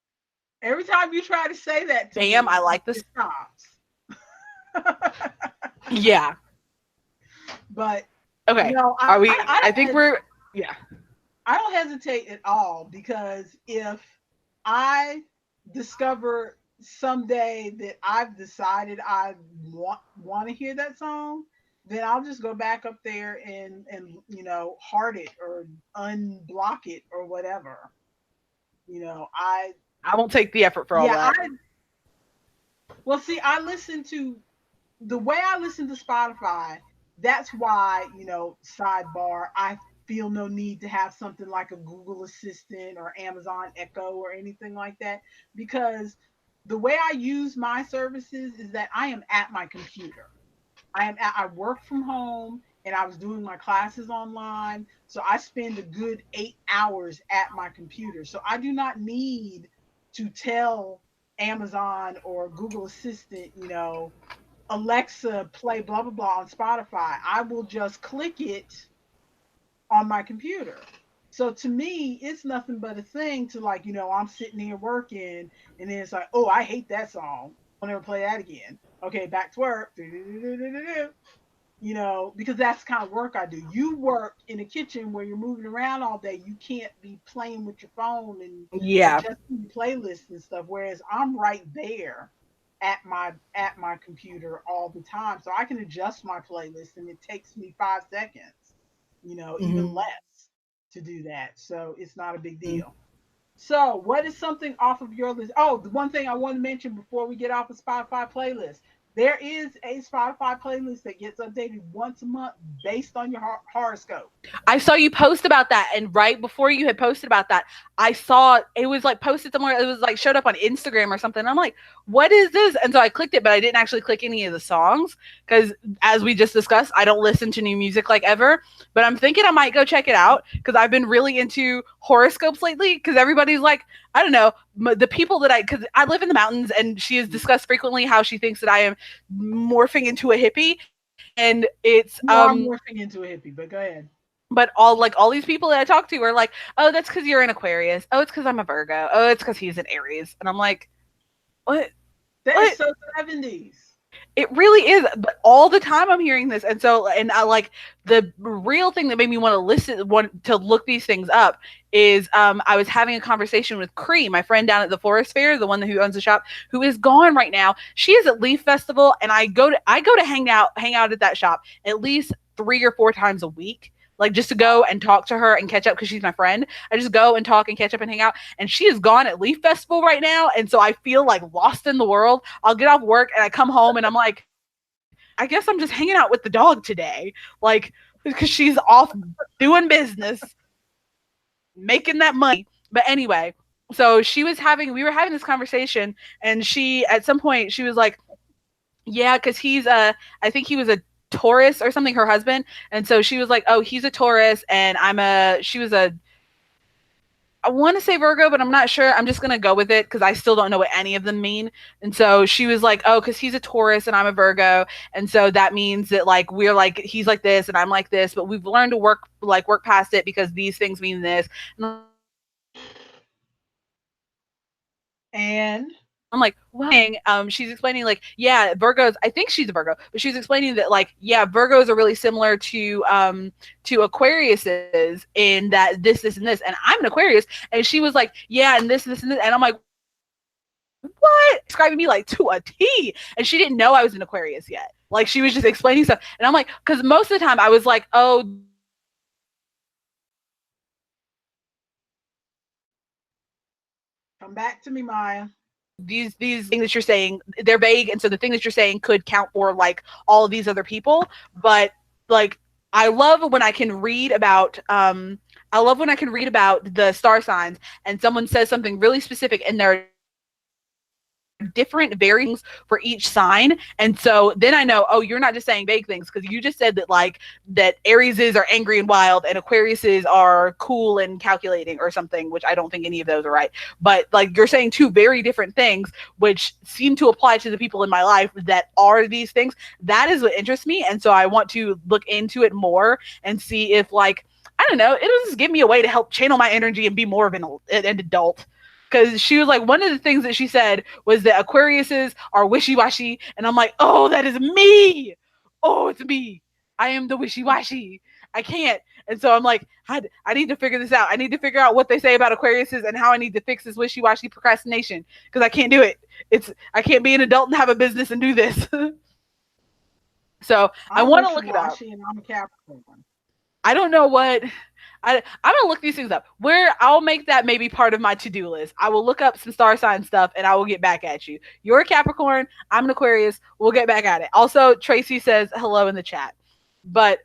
and then Every time you try to say that to bam, I me, like this. it stops. Yeah. But Okay. no, Are we? I think we're. Yeah. I don't hesitate at all because if I discover someday that I've decided I want to hear that song, then I'll just go back up there and heart it or unblock it or whatever. I I won't take the effort for all yeah, that. well see I listen to the way I listen to Spotify, that's why, sidebar, I feel no need to have something like a Google Assistant or Amazon Echo or anything like that because the way I use my services is that I am at my computer. I work from home and I was doing my classes online, so I spend a good 8 hours at my computer. So I do not need to tell Amazon or Google Assistant, Alexa, play blah blah blah on Spotify. I will just click it on my computer. So to me, it's nothing but a thing to like, I'm sitting here working and then it's like, oh, I hate that song. I'll never play that again. Okay, back to work. Because that's the kind of work I do. You work in a kitchen where you're moving around all day. You can't be playing with your phone and Yeah. adjusting playlists and stuff. Whereas I'm right there at my computer all the time, so I can adjust my playlist, and it takes me 5 seconds, even Mm-hmm. less to do that. So it's not a big Mm-hmm. deal. So, what is something off of your list? Oh, the one thing I want to mention before we get off of Spotify playlist. There is a Spotify playlist that gets updated once a month based on your horoscope. I saw you post about that, and right before you had posted about that, I saw it was like posted somewhere. It was like showed up on Instagram or something. I'm like, what is this? And so I clicked it, but I didn't actually click any of the songs because, as we just discussed, I don't listen to new music like ever. But I'm thinking I might go check it out because I've been really into horoscopes lately. Because everybody's like, I don't know, the people that because I live in the mountains, and she has discussed frequently how she thinks that I am morphing into a hippie. and it's You are morphing into a hippie, but go ahead. but all these people that I talk to are like, oh, that's because you're an Aquarius. Oh, it's because I'm a Virgo. Oh, it's because he's an Aries. And I'm like, what? That is What? so 70s. It really is, but all the time I'm hearing this, and so, and I like the real thing that made me want to look these things up is I was having a conversation with Cree, my friend down at the Forest Fair, the one who owns the shop, who is gone right now. She is at Leaf Festival, and I go to hang out at that shop at least 3 or 4 times a week. Like just to go and talk to her and catch up because she's my friend. I just go and talk and catch up and hang out. And she is gone at Leaf Festival right now. And so I feel like lost in the world. I'll get off work and I come home and I'm like, I guess I'm just hanging out with the dog today. Like, because she's off doing business, making that money. But anyway, so we were having this conversation, and she, at some point, she was like, yeah, because I think he was a Taurus or something, her husband. And so she was like, oh, he's a Taurus, and she was I want to say Virgo, but I'm not sure. I'm just going to go with it because I still don't know what any of them mean. And so she was like, oh, because he's a Taurus and I'm a Virgo. And so that means that like we're like, he's like this and I'm like this, but we've learned to work past it because these things mean this. And I'm like, And she's explaining like, yeah, Virgos, I think she's a Virgo, but she's explaining that like, yeah, Virgos are really similar to Aquariuses in that this, and this. And I'm an Aquarius. And she was like, yeah, and this, and this. And I'm like, what? Describing me like to a T. And she didn't know I was an Aquarius yet. Like she was just explaining stuff. And I'm like, because most of the time I was like, oh, come back to me, Maya. these things that you're saying, they're vague, and so the thing that you're saying could count for like all of these other people. But like I love when I can read about the star signs and someone says something really specific and there are different variations for each sign. And so then I know, oh, you're not just saying vague things because you just said that like that Arieses are angry and wild and Aquariuses are cool and calculating or something, which I don't think any of those are right. But like you're saying two very different things which seem to apply to the people in my life that are these things. That is what interests me. And so I want to look into it more and see if like, I don't know, it'll just give me a way to help channel my energy and be more of an adult. Because she was like, one of the things that she said was that Aquariuses are wishy washy. And I'm like, oh, that is me. Oh, it's me. I am the wishy washy. I can't. And so I'm like, I need to figure this out. I need to figure out what they say about Aquariuses and how I need to fix this wishy washy procrastination because I can't do it. I can't be an adult and have a business and do this. So I I'm want to look it up. wishy-washy and I'm a Capricorn. I don't know what I'm gonna look these things up. Where I'll make that maybe part of my to-do list. I will look up some star sign stuff and I will get back at you. You're a Capricorn, I'm an Aquarius. We'll get back at it. Also, Tracy says hello in the chat. But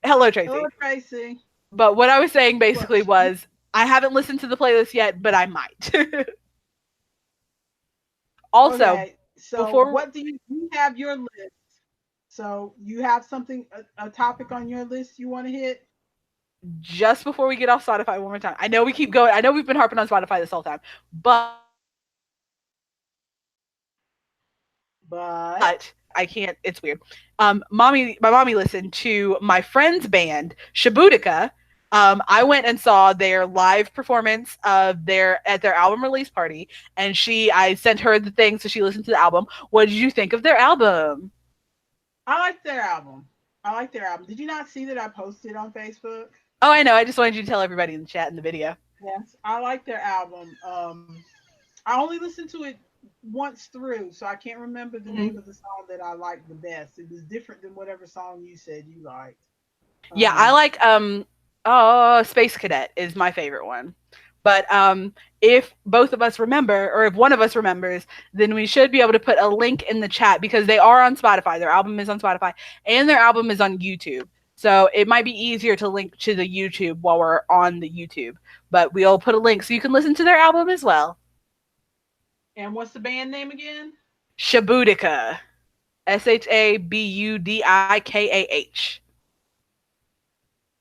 hello, Hello, Tracy. Tracy. But what I was saying Well, basically was I haven't listened to the playlist yet, but I might. Also, okay. So, before what do you have your list? So, you have something, a topic on your list you want to hit? just before we get off Spotify one more time. I know we keep going. I know we've been harping on Spotify this whole time, but But I can't. It's weird. My mommy listened to my friend's band Shabutica. I went and saw their live performance of their album release party, and I sent her the thing so she listened to the album. What did you think of their album? I like their album. I like their album. Did you not see that I posted on Facebook? Oh, I know. I just wanted you to tell everybody in the chat in the video. Yes, I like their album. I only listened to it once through, so I can't remember the Mm-hmm. name of the song that I liked the best. It was different than whatever song you said you liked. Yeah, I Um, like oh, Space Cadet is my favorite one. But if both of us remember, or if one of us remembers, then we should be able to put a link in the chat because they are on Spotify. Their album is on Spotify and their album is on YouTube. So it might be easier to link to the YouTube while we're on the YouTube. But we'll put a link so you can listen to their album as well. and what's the band name again? Shabudica. Shabudikah.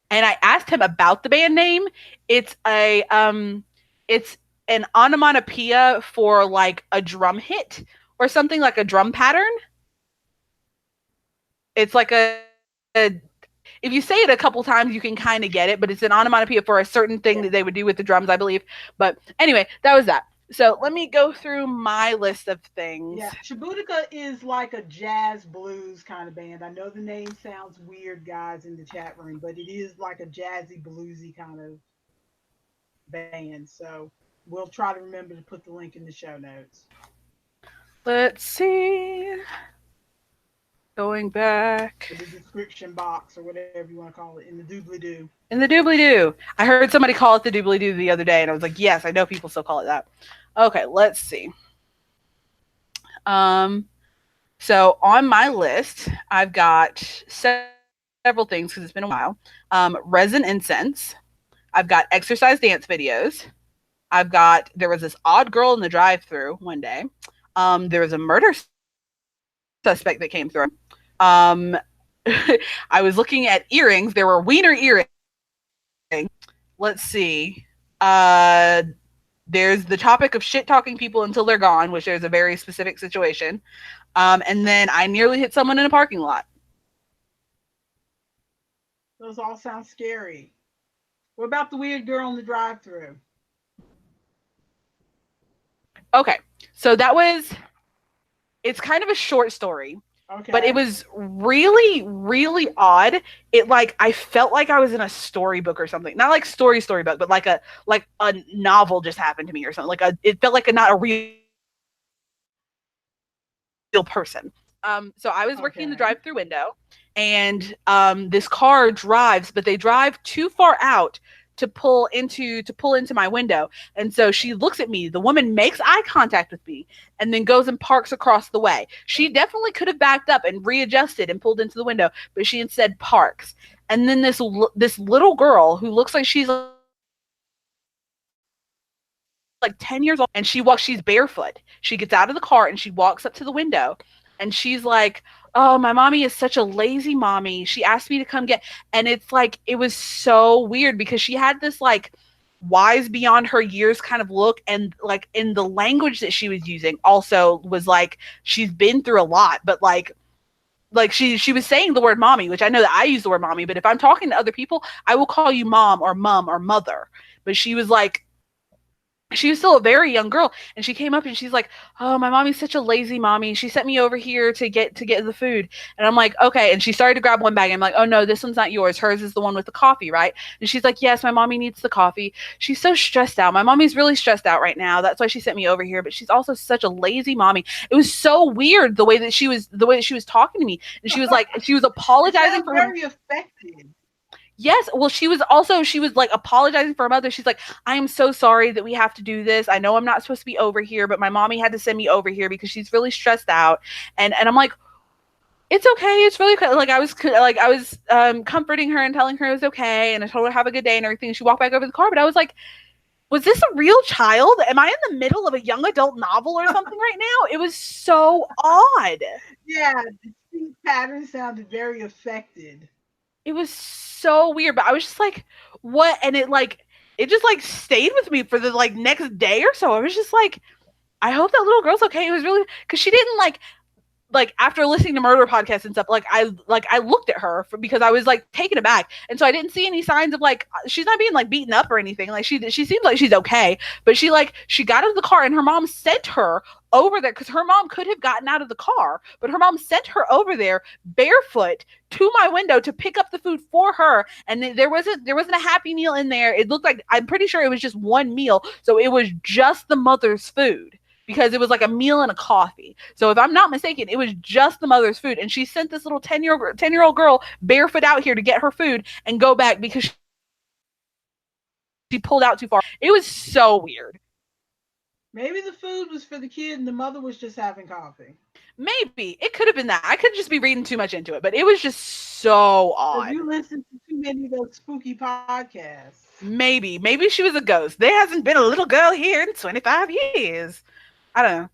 And I asked him about the band name. It's it's an onomatopoeia for like a drum hit or something like a drum pattern. It's like a if you say it a couple times, you can kind of get it, but it's an onomatopoeia for a certain thing that they would do with the drums, I believe. But anyway, that was that. So let me go through my list of things. Yeah, Shibutica is like a jazz blues kind of band. I know the name sounds weird, guys, in the chat room, but it is like a jazzy, bluesy kind of band. So we'll try to remember to put the link in the show notes Let's see. Going or back the description box or whatever you want to call it in the doobly doo. in the doobly doo. I heard somebody call it the doobly doo the other day, and I was like, yes, I know people still call it that. Okay, let's see. Um, so on my list, I've got several things because it's been a while. Resin incense. I've got exercise dance videos. There was this odd girl in the drive-through one day. There was a murder suspect that came through. Um, I was looking at earrings. There were wiener earrings. Let's see. Uh, there's the topic of shit talking people until they're gone, which there's a very specific situation. And then I nearly hit someone in a parking lot. Those all sound scary. What about the weird girl in the drive-through? Okay, so that was it's kind of a short story, but it Okay. was really, really odd. It like I felt like I was in a storybook or something. Not like storybook, but like a novel just happened to me or something. It felt like a not a real person. So I was working in the drive-through window, and this car drives, but they drive too far out to pull into my window. And so she looks at me. The woman makes eye contact with me and then goes and parks across the way. She definitely could have backed up and readjusted and pulled into the window, but she instead parks. And then this little girl who looks like she's like 10 years old, and she's barefoot. She gets out of the car and she walks up to the window, and she's like, "Oh, my mommy is such a lazy mommy. She asked me to come get," and it's like it was so weird because she had this like wise beyond her years kind of look, and like in the language that she was using also was like she's been through a lot, but like she was saying the word mommy, which I know that I use the word mommy, but if I'm talking to other people, I will call you mom or mum or mother. But she was still a very young girl, and she came up and she's like, "Oh, my mommy's such a lazy mommy. She sent me over here to get the food." And I'm like, "Okay." And she started to grab one bag, and I'm like, "Oh no, this one's not yours. Hers is the one with the coffee, right?" And she's like, "Yes, my mommy needs the coffee. She's so stressed out. My mommy's really stressed out right now. That's why she sent me over here. But she's also such a lazy mommy." It was so weird the way that she was talking to me, and she was It apologizing sounds for her. very affected. Yes, well, she was like apologizing for her mother. She's like, "I am so sorry that we have to do this. I know I'm not supposed to be over here, but my mommy had to send me over here because she's really stressed out." And I'm like, "It's okay. It's really okay." Like I was comforting her and telling her it was okay, and I told her have a good day and everything. And she walked back over to the car, but I was like, "Was this a real child? Am I in the middle of a young adult novel or something right now?" It was so odd. Yeah, the speech pattern sounded very affected. It was so weird, but I was just like, "What?" And it just like stayed with me for the like next day or so. I was just like, "I hope that little girl's okay." It was really because she didn't like after listening to murder podcasts and stuff, like I looked at her because I was like taken aback, and so I didn't see any signs of like she's not being like beaten up or anything. Like she seems like she's okay, but she got out of the car and her mom sent her over there because her mom could have gotten out of the car, but her mom sent her over there barefoot to my window to pick up the food for her, and there wasn't a happy meal in there. It looked like I'm pretty sure it was just one meal, so it was just the mother's food because it was like a meal and a coffee. So if I'm not mistaken, it was just the mother's food, and she sent this little 10-year old girl barefoot out here to get her food and go back because she pulled out too far. It was so weird. Maybe the food was for the kid and the mother was just having coffee. Maybe it could have been that. I could just be reading too much into it, but it was just so Because odd. you listen to too many of those spooky podcasts. Maybe she was a ghost. There hasn't been a little girl here in 25 years. I don't know.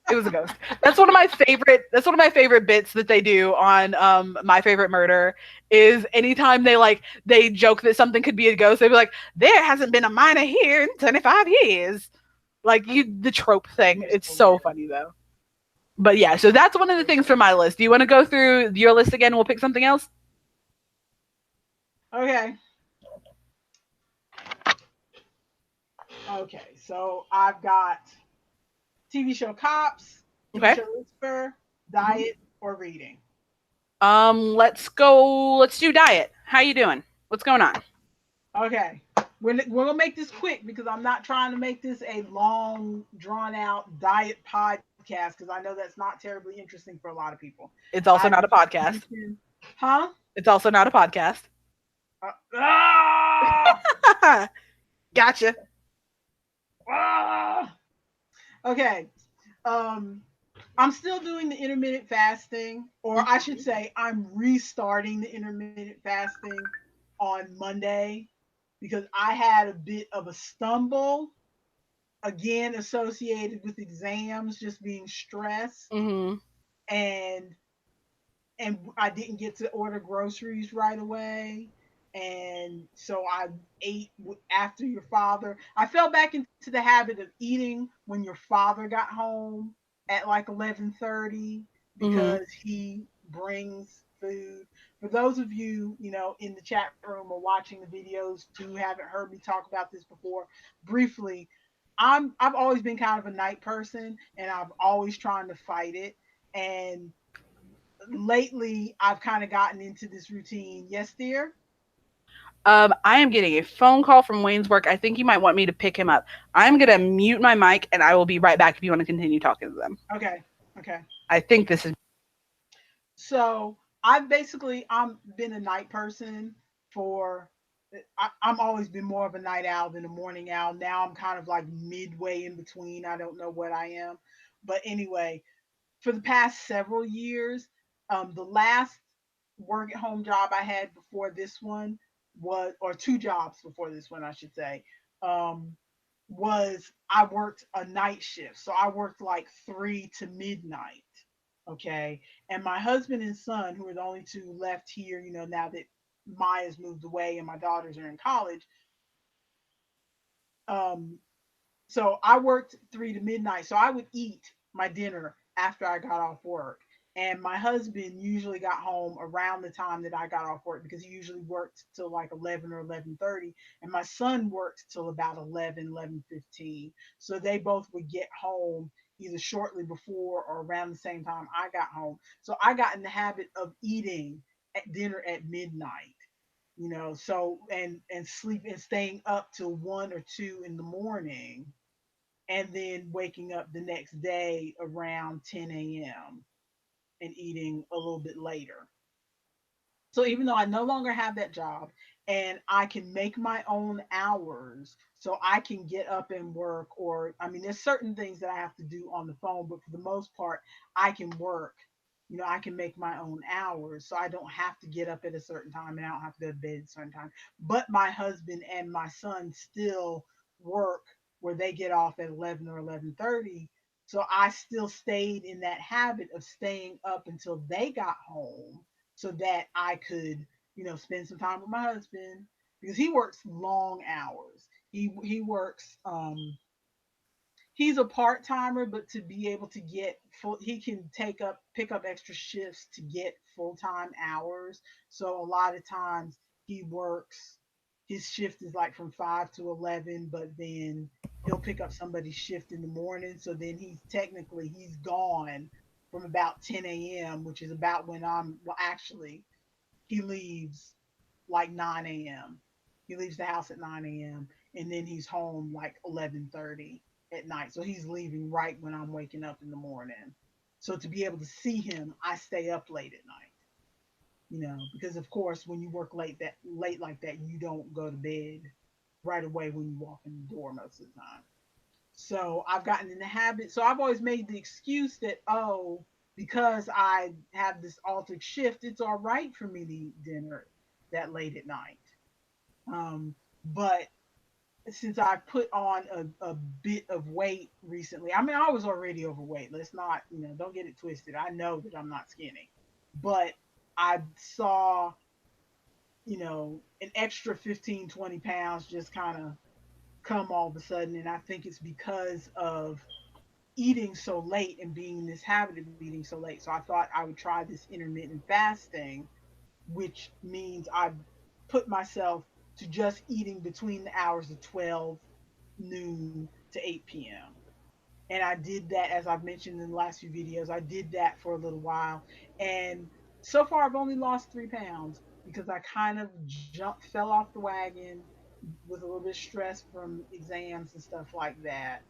It was a ghost. That's one of my favorite bits that they do on My Favorite Murder is anytime they joke that something could be a ghost, they'd be like, "There hasn't been a minor here in 25 years." Like the trope thing. It's It's so hilarious. funny though. But yeah, so that's one of the things from my list. Do you want to go through your list again? We'll pick something else. Okay. Okay. So I've got TV show Cops, TV Okay. show Lucifer, Mhm. diet, or reading. Let's go. Let's do diet. How you doing? What's going on? Okay. We're gonna make this quick because I'm not trying to make this a long, drawn out diet podcast because I know that's not terribly interesting for a lot of people. It's I also would not a just podcast. mention, huh? It's also not a podcast. Ah, Gotcha. ah. Okay. Um, I'm still doing the intermittent fasting, or I should Mhm. say, I'm restarting the intermittent fasting on Monday because I had a bit of a stumble again associated with exams, just being stressed, Mhm. and I didn't get to order groceries right away. And so I ate after your father. I fell back into the habit of eating when your father got home at like 11:30 Mhm. because he brings food. For those of you, in the chat room or watching the videos who haven't heard me talk about this before, briefly, I've always been kind of a night person and I've always trying to fight it. And lately I've kind of gotten into this routine. Yes, dear. I am getting a phone call from Wayne's work. I think you might want me to pick him up. I'm gonna mute my mic and I will be right back if you want to continue talking to them. Okay. Okay. I think this is So I'm been a night person for. I'm always been more of a night owl than a morning owl. Now I'm kind of like midway in between. I don't know what I am, but anyway, for the past several years, the last work at home job I had before this one was, or two jobs before this one, I should say, um, was I worked a night shift. So I worked like 3 to midnight. Okay. And my husband and son, who are the only two left here, now that Maya's moved away and my daughters are in college, um, so I worked 3 to midnight. So I would eat my dinner after I got off work. And my husband usually got home around the time that I got off work because he usually worked till like 11 or 11:30. And my son worked till about 11:15. So they both would get home either shortly before or around the same time I got home. So I got in the habit of eating at dinner at midnight. So and sleep and staying up till 1 or 2 in the morning, and then waking up the next day around 10 a.m. and eating a little bit later. So even though I no longer have that job and I can make my own hours, so I can get up and work, or I mean, there's certain things that I have to do on the phone, but for the most part, I can work. I can make my own hours, so I don't have to get up at a certain time and I don't have to go to bed at a certain time. But my husband and my son still work where they get off at 11 or 11:30. So I still stayed in that habit of staying up until they got home so that I could, spend some time with my husband because he works long hours. He works he's a part timer, but to be able to get full, he can pick up extra shifts to get full time hours. So a lot of times he works. His shift is like from 5 to 11, but then he'll pick up somebody's shift in the morning. So then he's gone from about 10 a.m., which is about when well, actually he leaves like 9 a.m. He leaves the house at 9 a.m. and then he's home like 11:30 at night. So he's leaving right when I'm waking up in the morning. So to be able to see him, I stay up late at night. Because of course when you work late like that, you don't go to bed right away when you walk in the door most of the time. So I've gotten in the habit. So I've always made the excuse that, oh, because I have this altered shift, it's all right for me to eat dinner that late at night. But since I put on a bit of weight recently, I mean, I was already overweight. Let's not, don't get it twisted. I know that I'm not skinny, but I saw, an extra 15, 20 pounds just kind of come all of a sudden. And I think it's because of eating so late and being in this habit of eating so late. So I thought I would try this intermittent fasting, which means I put myself to just eating between the hours of 12 noon to 8 p.m. And I did that, as I've mentioned in the last few videos, I did that for a little while. And so far, I've only lost 3 pounds because I kind of fell off the wagon with a little bit of stress from exams and stuff like that.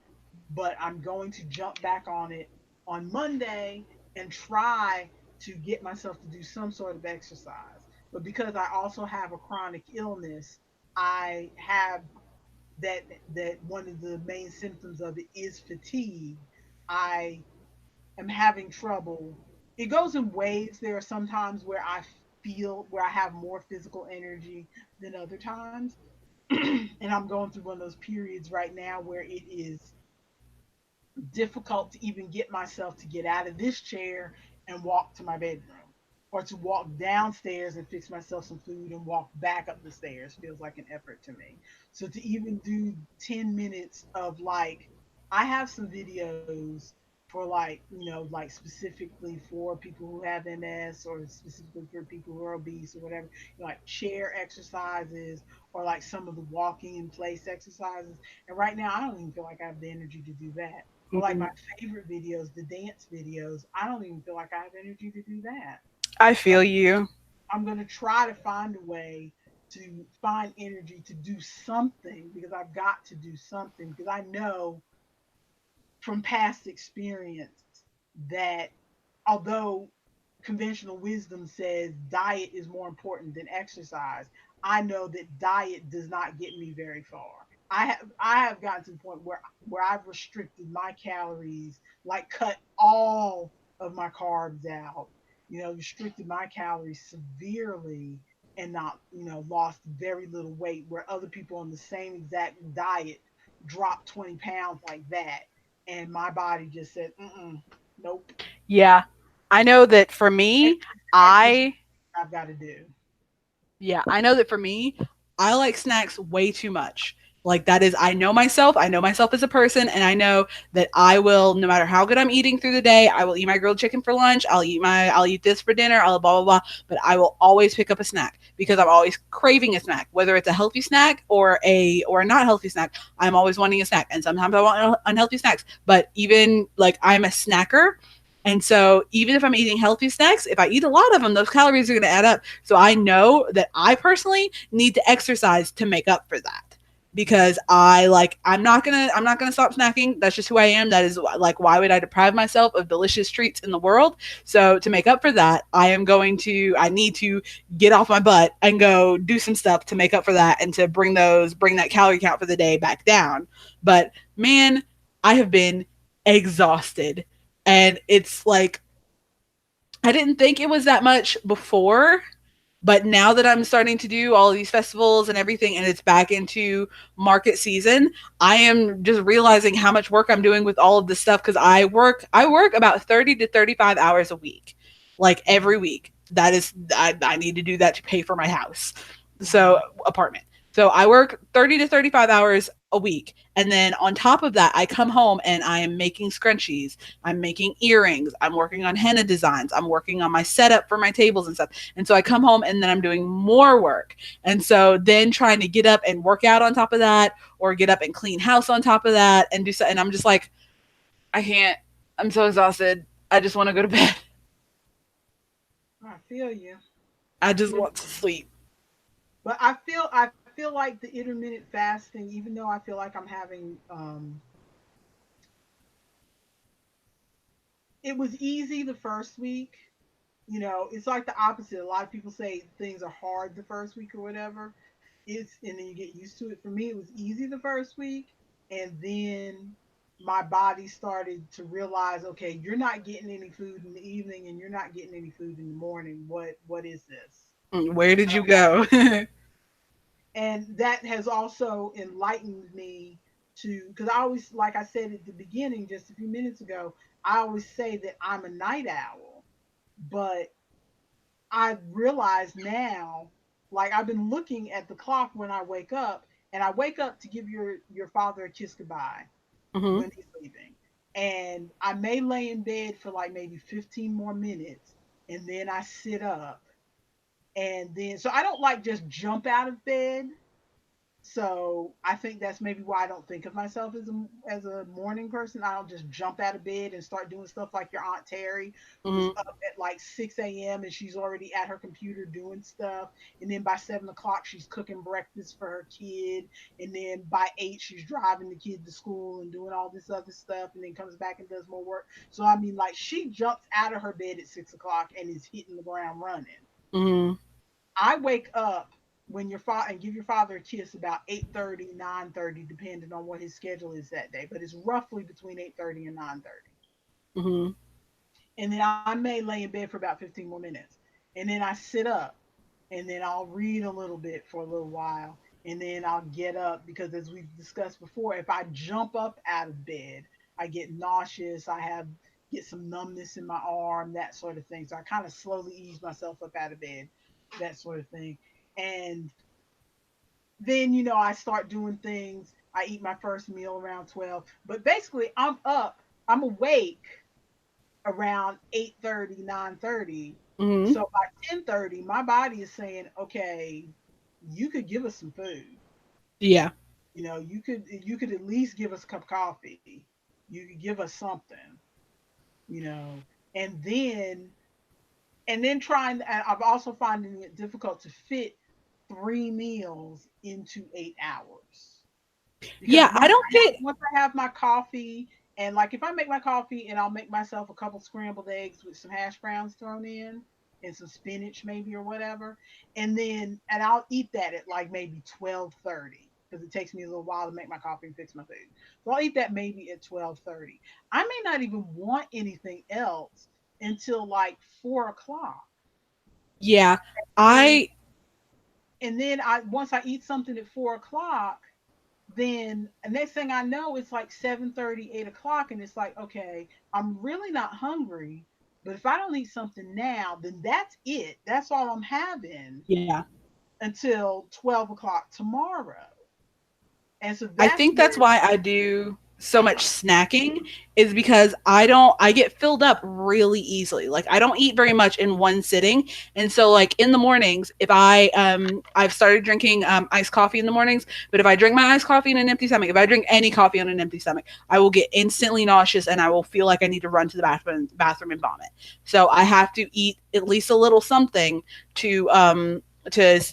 But I'm going to jump back on it on Monday and try to get myself to do some sort of exercise. But because I also have a chronic illness, I have that one of the main symptoms of it is fatigue. I am having trouble. It goes in waves. There are some times where I feel where I have more physical energy than other times. And I'm going through one of those periods right now where it is difficult to even get myself to get out of this chair and walk to my bedroom, or to walk downstairs and fix myself some food and walk back up the stairs feels like an effort to me. So to even do 10 minutes of like, I have some videos for like, like specifically for people who have MS, or specifically for people who are obese or whatever, like chair exercises, or like some of the walking in place exercises. And right now, I don't even feel like I have the energy to do that. Or like my Mm, favorite videos, the dance videos, I don't even feel like I have energy to do that. I So feel you. I'm going to try to find a way to find energy to do something, because I've got to do something, because I know from past experience that although conventional wisdom says diet is more important than exercise, I know that diet does not get me very far. I have gotten to the point where I've restricted my calories, like cut all of my carbs out, restricted my calories severely, and not, lost very little weight, where other people on the same exact diet dropped 20 pounds like that. And my body just said, nope. Yeah. I know that for And me, that's just I what I've got to do. Yeah, I know that for me, I like snacks way too much. Like that is, I know myself. I know myself as a person, and I know that I will, no matter how good I'm eating through the day, I will eat my grilled chicken for lunch. I'll eat this for dinner. I'll blah blah blah. But I will always pick up a snack because I'm always craving a snack, whether it's a healthy snack or a not healthy snack. I'm always wanting a snack, and sometimes I want unhealthy snacks. But even like I'm a snacker, and so even if I'm eating healthy snacks, if I eat a lot of them, those calories are going to add up. So I know that I personally need to exercise to make up for that. Because I'm not gonna stop snacking. That's just who I am. That is like, why would I deprive myself of delicious treats in the world? So to make up for that, I need to get off my butt and go do some stuff to make up for that, and to bring that calorie count for the day back down. But man, I have been exhausted, and it's like I didn't think it was that much before, but now that I'm starting to do all these festivals and everything, and it's back into market season, I am just realizing how much work I'm doing with all of this stuff, because I work about 30 to 35 hours a week, like every Mm-hmm. week. I need to do that to pay for my house, so Mm-hmm. apartment. So I work 30 to 35 hours a week. And then on top of that, I come home and I am making scrunchies. I'm making earrings. I'm working on henna designs. I'm working on my setup for my tables and stuff. And so I come home and then I'm doing more work. And so then trying to get up and work out on top of that, or get up and clean house on top of that, and do so. And I'm just like, I can't. I'm so exhausted. I just want to go to bed. I feel you. I I just feel want to you. sleep. But I feel like the intermittent fasting, even though I feel like I'm having it was easy the first week. It's like the opposite. A lot of people say things are hard the first week or whatever. And then you get used to it. For me, it was easy the first week, and then my body started to realize, okay, you're not getting any food in the evening, and you're not getting any food in the morning. What is this? Where did you go? And that has also enlightened me to, because I always, like I said at the beginning just a few minutes ago, I always say that I'm a night owl. But I realize now, like I've been looking at the clock when I wake up, and I wake up to give your father a kiss goodbye Hmm. when he's leaving. and I may lay in bed for like maybe 15 more minutes, and then I sit up, and then so I don't like just jump out of bed. So I think that's maybe why I don't think of myself as a morning person. I don't just jump out of bed and start doing stuff like your Aunt Terry, who's Mhm. up at like 6 a.m. and she's already at her computer doing stuff. And then by 7 o'clock, she's cooking breakfast for her kid. And then by 8, she's driving the kid to school and doing all this other stuff. And then comes back and does more work. So I mean, like she jumps out of her bed at 6 o'clock and is hitting the ground running. Mhm. I wake up when your father and give your father a kiss about 8:30, 9:30, depending on what his schedule is that day, but it's roughly between 8:30 and 9:30. Mhm. And then I may lay in bed for about 15 more minutes. And then I sit up and then I'll read a little bit for a little while. And then I'll get up because, as we've discussed before, if I jump up out of bed, I get nauseous. Get some numbness in my arm, that sort of thing. So I kind of slowly ease myself up out of bed, that sort of thing. And then, I start doing things. I eat my first meal around 12. But basically, I'm awake around 8:30, 9:30. Mhm. So by 10:30, my body is saying, okay, you could give us some food. Yeah. You could at least give us a cup of coffee. You could give us something, you know. And then trying, and I'm also finding it difficult to fit 3 meals into 8 hours. Because Yeah, I don't get. once I have my coffee, and like if I make my coffee and I'll make myself a couple scrambled eggs with some hash browns thrown in and some spinach maybe or whatever, and I'll eat that at like maybe 12:30 because it takes me a little while to make my coffee and fix my food. So I'll eat that maybe at 12:30. I may not even want anything else until like 4 o'clock. Yeah. And I and then I once I eat something at 4 o'clock, then next thing I know, it's like 7:30, 8 o'clock, and it's like, okay, I'm really not hungry, but if I don't eat something now, then that's it. That's all I'm having yeah. until 12 o'clock tomorrow. And so I that's think that's where, why I do so much snacking is because I get filled up really easily. Like I don't eat very much in one sitting. And so like in the mornings, if I've started drinking iced coffee in the mornings, but if I drink my iced coffee in an empty stomach, if I drink any coffee on an empty stomach, I will get instantly nauseous and I will feel like I need to run to the bathroom and vomit. So I have to eat at least a little something to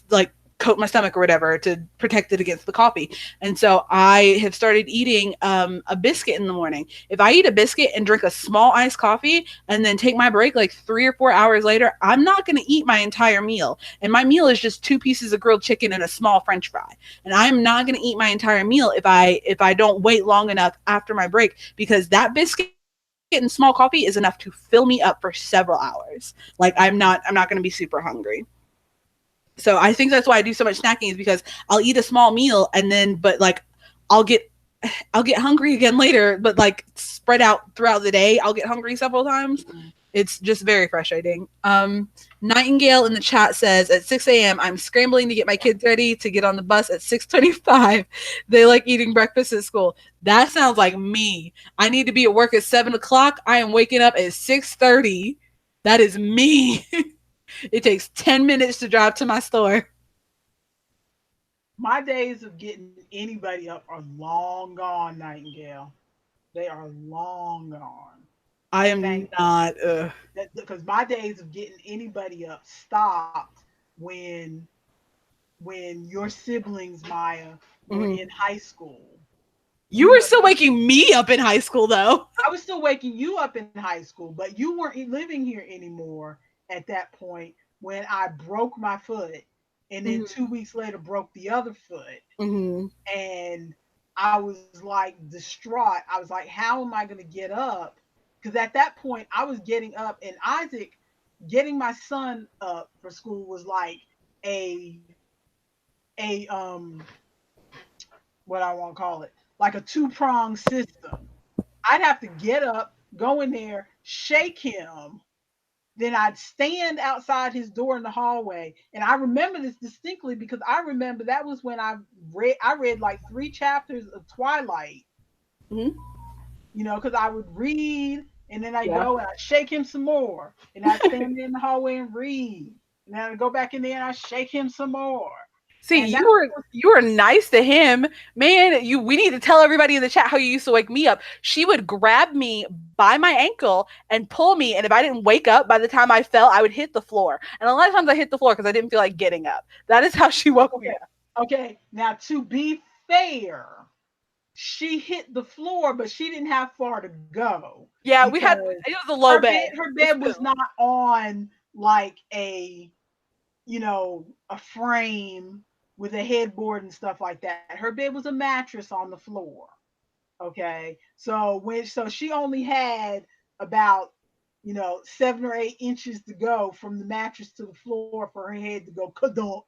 like coat my stomach or whatever to protect it against the coffee. And so I have started eating a biscuit in the morning. If I eat a biscuit and drink a small iced coffee and then take my break like 3 or 4 hours later, I'm not going to eat my entire meal. And my meal is just 2 pieces of grilled chicken and a small French fry. And I'm not going to eat my entire meal if I don't wait long enough after my break because that biscuit and small coffee is enough to fill me up for several hours. Like I'm not going to be super hungry. So I think that's why I do so much snacking is because I'll eat a small meal and then but like I'll get I'll get hungry again later, but like spread out throughout the day, I'll get hungry several times. It's just very frustrating. Nightingale in the chat says at 6 a.m. I'm scrambling to get my kids ready to get on the bus at 6:25. They like eating breakfast at school. That sounds like me. I need to be at work at 7 o'clock. I am waking up at 6:30. That is me. It takes 10 minutes to drive to my store. my days of getting anybody up are long gone, Nightingale. They are long gone. I am Thankfully. not. Because my days of getting anybody up stopped when your siblings, Maya, were Mhm. in high school. You were still waking me up in high school, though. I was still waking you up in high school, but you weren't living here anymore at that point when I broke my foot, and then Mhm. 2 weeks later broke the other foot, Mhm. and I was like distraught. I was like, how am I going to get up? Because at that point I was getting up, and Isaac, getting my son up for school was like a a what I want to call it, like a two-pronged system. I'd have to get up, go in there, shake him, then I'd stand outside his door in the hallway. And I remember this distinctly because I remember that was when I read like 3 chapters of Twilight, Mhm. because I would read and then I Yeah. go and I shake him some more, and I'd stand there in the hallway and read, and then I go back in there and I shake him some more, See, and that was you were nice to him, man. You we need to tell everybody in the chat how you used to wake me up. She would grab me by my ankle and pull me, and if I didn't wake up by the time I fell, I would hit the floor. And a lot of times I hit the floor because I didn't feel like getting up. That is how she woke me okay. up. Okay, now to be fair, she hit the floor, but she didn't have far to go Yeah, we had because it was a low bed, her but bed was still. not on like a frame with a headboard and stuff like that. Her bed was a mattress on the floor. Okay. So she only had about 7 or 8 inches to go from the mattress to the floor for her head to go kadunk.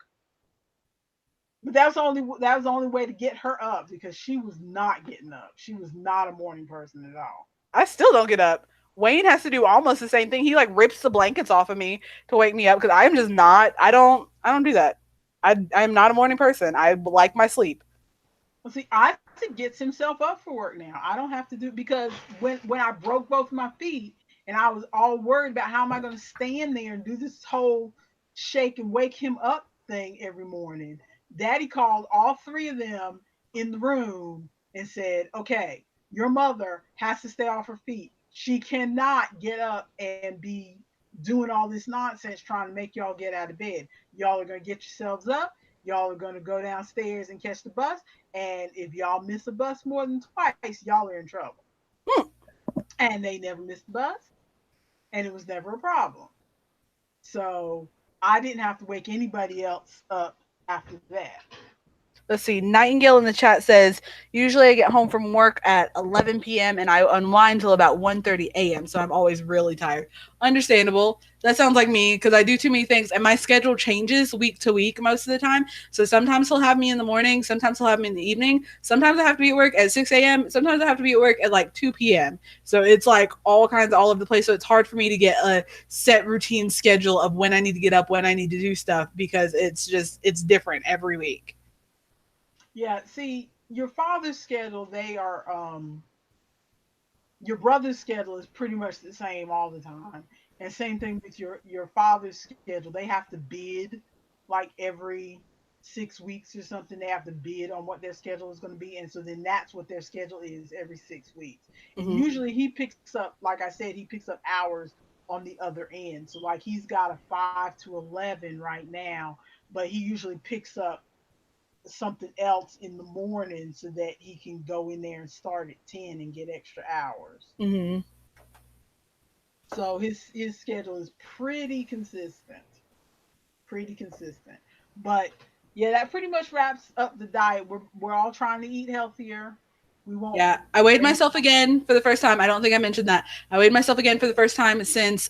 But that was the only way to get her up because she was not getting up. She was not a morning person at all. I still don't get up. Wayne has to do almost the same thing. He like rips the blankets off of me to wake me up because I'm just not. I don't do that. I'm not a morning person. I like my sleep. Well, see, Isaac gets himself up for work now. I don't have to do because when I broke both my feet and I was all worried about how am I going to stand there and do this whole shake and wake him up thing every morning. Daddy called all three of them in the room and said, "Okay, your mother has to stay off her feet. She cannot get up and be doing all this nonsense trying to make y'all get out of bed. Y'all are going to get yourselves up. Y'all are going to go downstairs and catch the bus, and if y'all miss a bus more than twice, y'all are in trouble." Hmm. And they never missed the bus, and it was never a problem. So I didn't have to wake anybody else up after that. Let's see. Nightingale in the chat says, usually I get home from work at 11 p.m. and I unwind till about 1:30 a.m. So I'm always really tired. Understandable. That sounds like me because I do too many things and my schedule changes week to week most of the time. So sometimes he'll have me in the morning, sometimes he'll have me in the evening. Sometimes I have to be at work at 6 a.m. Sometimes I have to be at work at like 2 p.m. So it's like all kinds all over the place. So it's hard for me to get a set routine schedule of when I need to get up, when I need to do stuff because it's different every week. Yeah, see, your father's schedule, your brother's schedule is pretty much the same all the time. And same thing with your father's schedule. They have to bid like every 6 weeks or something. They have to bid on what their schedule is going to be. And so then that's what their schedule is every 6 weeks. And Mm-hmm. usually he picks up, like I said, he picks up hours on the other end. So like he's got a 5 to 11 right now, but he usually picks up something else in the morning so that he can go in there and start at 10 and get extra hours. Mm-hmm. So his schedule is pretty consistent, pretty consistent. But yeah, that pretty much wraps up the diet. We're all trying to eat healthier. We won't Yeah, I weighed waste. myself again for the first time. I don't think I mentioned that. I weighed myself again for the first time since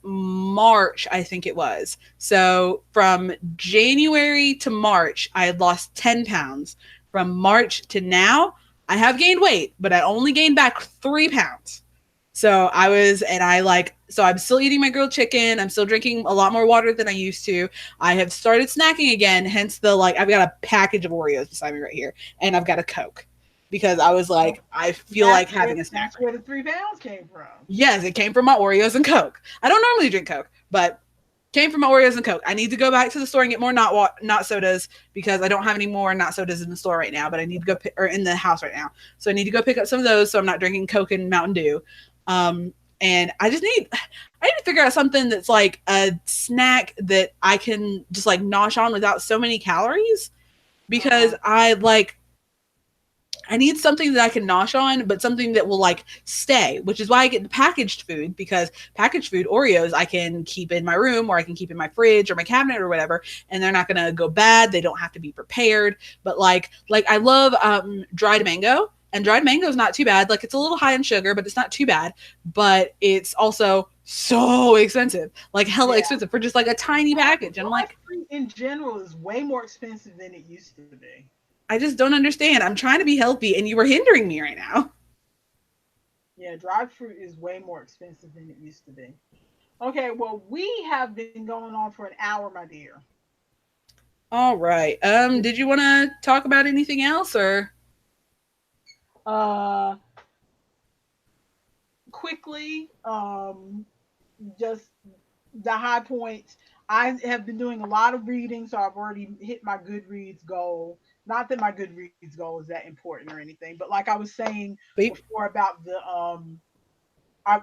March, I think it was. So from January to March, I had lost 10 pounds. From March to now, I have gained weight, but I only gained back 3 pounds. So I was, and I like, so I'm still eating my grilled chicken. I'm still drinking a lot more water than I used to. I have started snacking again, hence the like, I've got a package of Oreos beside me right here, and I've got a Coke because I was So like, I feel like that's where having a snack that's right where now. the 3 pounds came from. Yes, it came from my Oreos and Coke. I don't normally drink Coke, but came from my Oreos and Coke. I need to go back to the store and get more not sodas because I don't have any more not sodas in the store right now, but I need to go or in the house right now. So I need to go pick up some of those so I'm not drinking Coke and Mountain Dew. And I need to figure out something that's like a snack that I can just like nosh on without so many calories because Uh-huh. I need something that I can nosh on, but something that will like stay, which is why I get the packaged food because packaged food, Oreos, I can keep in my room or I can keep in my fridge or my cabinet or whatever, and they're not gonna go bad. They don't have to be prepared. But like I love dried mango, and dried mango is not too bad. Like it's a little high in sugar, but it's not too bad. But it's also so expensive, like hella Yeah. expensive for just like a tiny package. And I'm Dried like, fruit in general is way more expensive than it used to be. I just don't understand. I'm trying to be healthy, and you were hindering me right now. Yeah, dried fruit is way more expensive than it used to be. Okay, well, we have been going on for an hour, my dear. All right. Did you want to talk about anything else or? Uh, quickly, just the high points. I have been doing a lot of reading, so I've already hit my Goodreads goal. Not that my Goodreads goal is that important or anything, but like I was saying Vape. before about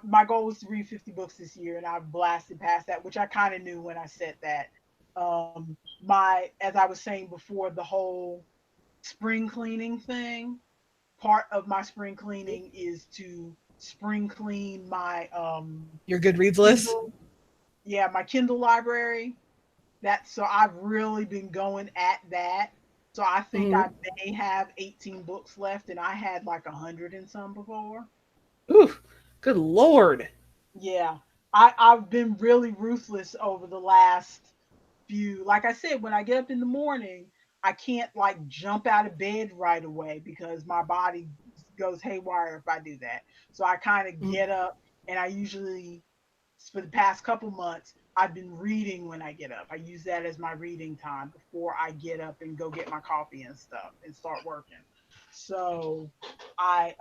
my goal was to read 50 books this year, and I've blasted past that, which I kind of knew when I said that. My As I was saying before, the whole spring cleaning thing. Part of my spring cleaning is to spring clean my Your Goodreads list. Kindle, yeah, my Kindle library. That's so I've really been going at that. So I think Mm-hmm. I may have 18 books left, and I had like 100 and some before. Ooh, good lord. Yeah, I've been really ruthless over the last few. Like I said, when I get up in the morning, I can't like jump out of bed right away because my body goes haywire if I do that. So I kind of Mm-hmm. get up, and I usually, for the past couple months, I've been reading when I get up. I use that as my reading time before I get up and go get my coffee and stuff and start working. So I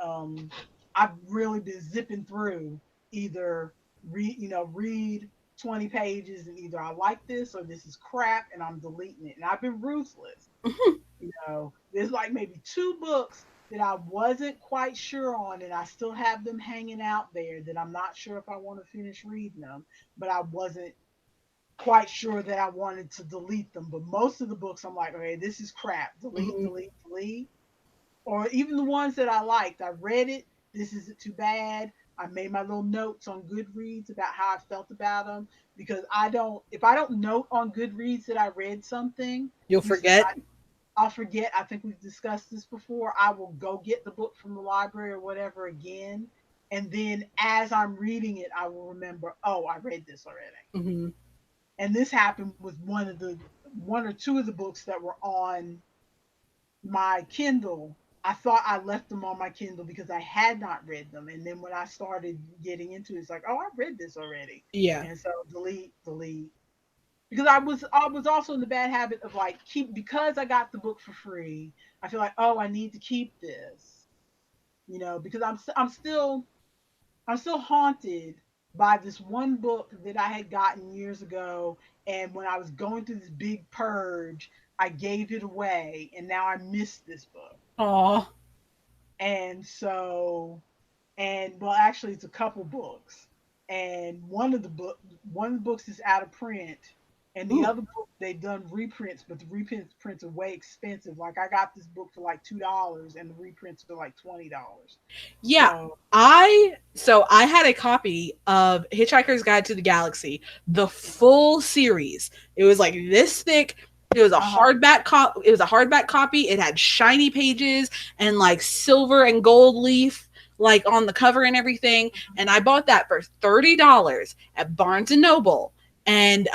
I've really been zipping through, either read 20 pages, and either I like this or this is crap and I'm deleting it. And I've been ruthless. There's like maybe two books that I wasn't quite sure on, and I still have them hanging out there that I'm not sure if I want to finish reading them, but I wasn't quite sure that I wanted to delete them. But most of the books, I'm like, okay, this is crap. Delete, Mm-hmm. delete, delete. Or even the ones that I liked, I read it. This isn't too bad. I made my little notes on Goodreads about how I felt about them, because if I don't note on Goodreads that I read something, You'll usually forget. I'll forget. I think we've discussed this before. I will go get the book from the library or whatever again. And then as I'm reading it, I will remember, oh, I read this already. Mm-hmm. And this happened with one or two of the books that were on my Kindle. I thought I left them on my Kindle because I had not read them. And then when I started getting into it, it's like, oh, I read this already. Yeah. And so delete, delete. Because I was also in the bad habit of like keep because I got the book for free. I feel like, oh, I need to keep this, because I'm still haunted by this one book that I had gotten years ago, and when I was going through this big purge, I gave it away, and now I miss this book. Aw. And so, and well, actually, it's a couple books, and one of the books is out of print, and the Ooh. other book they've done reprints, but the reprints are way expensive. Like I got this book for like $2, and the reprints are like $20. Yeah. So, I had a copy of Hitchhiker's Guide to the Galaxy, the full series. It was like this thick. It was a uh hardback copy. It had shiny pages and like silver and gold leaf like on the cover and everything. And I bought that for $30 at Barnes and Noble. And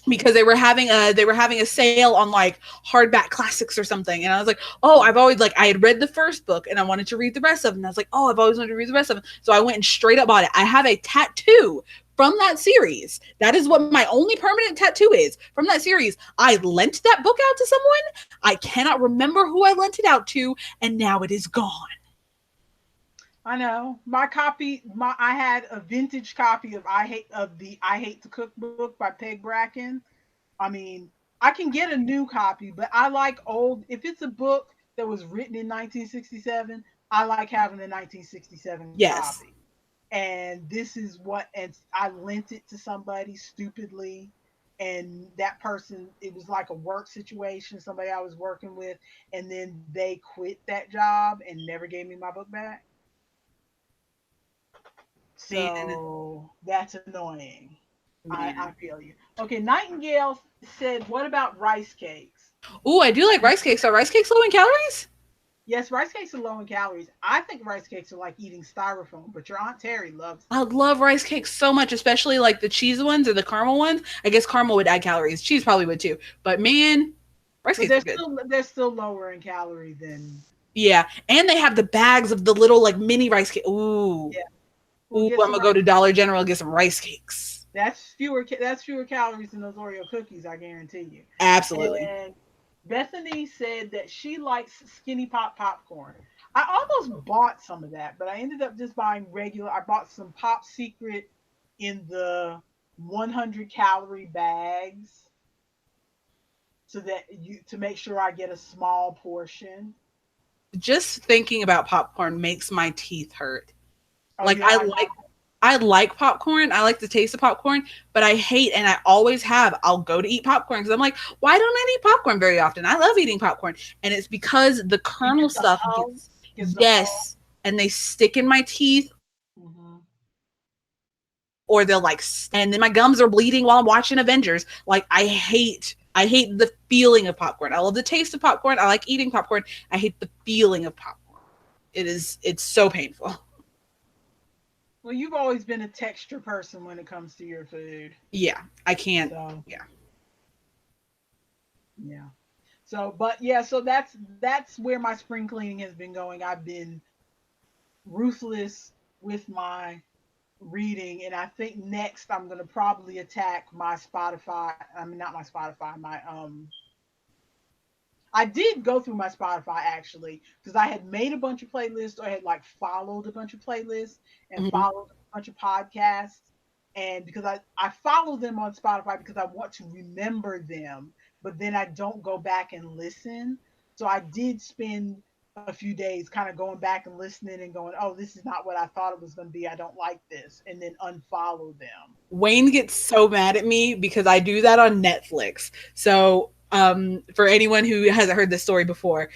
because they were having a sale on like hardback classics or something, and I was like, oh, I've always like I had read the first book and I wanted to read the rest of them, and I was like, oh, I've always wanted to read the rest of them, so I went and straight up bought it. I have a tattoo from that series. That is what my only permanent tattoo is from that series. I lent that book out to someone. I cannot remember who I lent it out to, and now it is gone. I know. I had a vintage copy of the I Hate to Cook book by Peg Bracken. I mean, I can get a new copy, but I like old. If it's a book that was written in 1967, I like having the 1967 Yes. copy. And this is what, and I lent it to somebody stupidly, and that person, it was like a work situation, somebody I was working with, and then they quit that job and never gave me my book back. Man. So that's annoying. I Man. feel you. Okay, Nightingale said, what about rice cakes? Ooh, I do like rice cakes. Are rice cakes low in calories? Yes, rice cakes are low in calories. I think rice cakes are like eating styrofoam, but your Aunt Terry loves I them. love rice cakes so much, especially like the cheese ones or the caramel ones. I guess caramel would add calories. Cheese probably would too. But man, rice But cakes they're are good. still they're still lower in calorie than, Yeah, and they have the bags of the little like mini rice cake. Ooh, yeah. We'll ooh, get I'm some gonna go rice to cakes. Dollar General and get some rice cakes. That's fewer calories than those Oreo cookies, I guarantee you. Absolutely. And Bethany said that she likes Skinny Pop popcorn. I almost bought some of that, but I ended up just buying regular. I bought some Pop Secret in the 100 calorie bags so that you to make sure I get a small portion. Just thinking about popcorn makes my teeth hurt. Oh Like yeah, I know. I like popcorn. I like the taste of popcorn, but I hate, and I always have. I'll go to eat popcorn because I'm like, why don't I eat popcorn very often? I love eating popcorn, and it's because the You kernel get the stuff hull, gets get the hull. yes, and they stick in my teeth, Hmm. or they'll like, and then my gums are bleeding while I'm watching Avengers. Like I hate the feeling of popcorn. I love the taste of popcorn. I like eating popcorn. I hate the feeling of popcorn. It's so painful. Well, you've always been a texture person when it comes to your food. Yeah, I can't. So Yeah. yeah. So, but yeah, so that's where my spring cleaning has been going. I've been ruthless with my reading, and I think next I'm gonna probably attack my Spotify. I mean, not my Spotify. My I did go through my Spotify actually because I had made a bunch of playlists or I had like followed a bunch of playlists and Mhm. followed a bunch of podcasts. And because I follow them on Spotify because I want to remember them, but then I don't go back and listen. So I did spend a few days kind of going back and listening and going, oh, this is not what I thought it was going to be. I don't like this. And then unfollow them. Wayne gets so mad at me because I do that on Netflix. So, for anyone who hasn't heard this story before,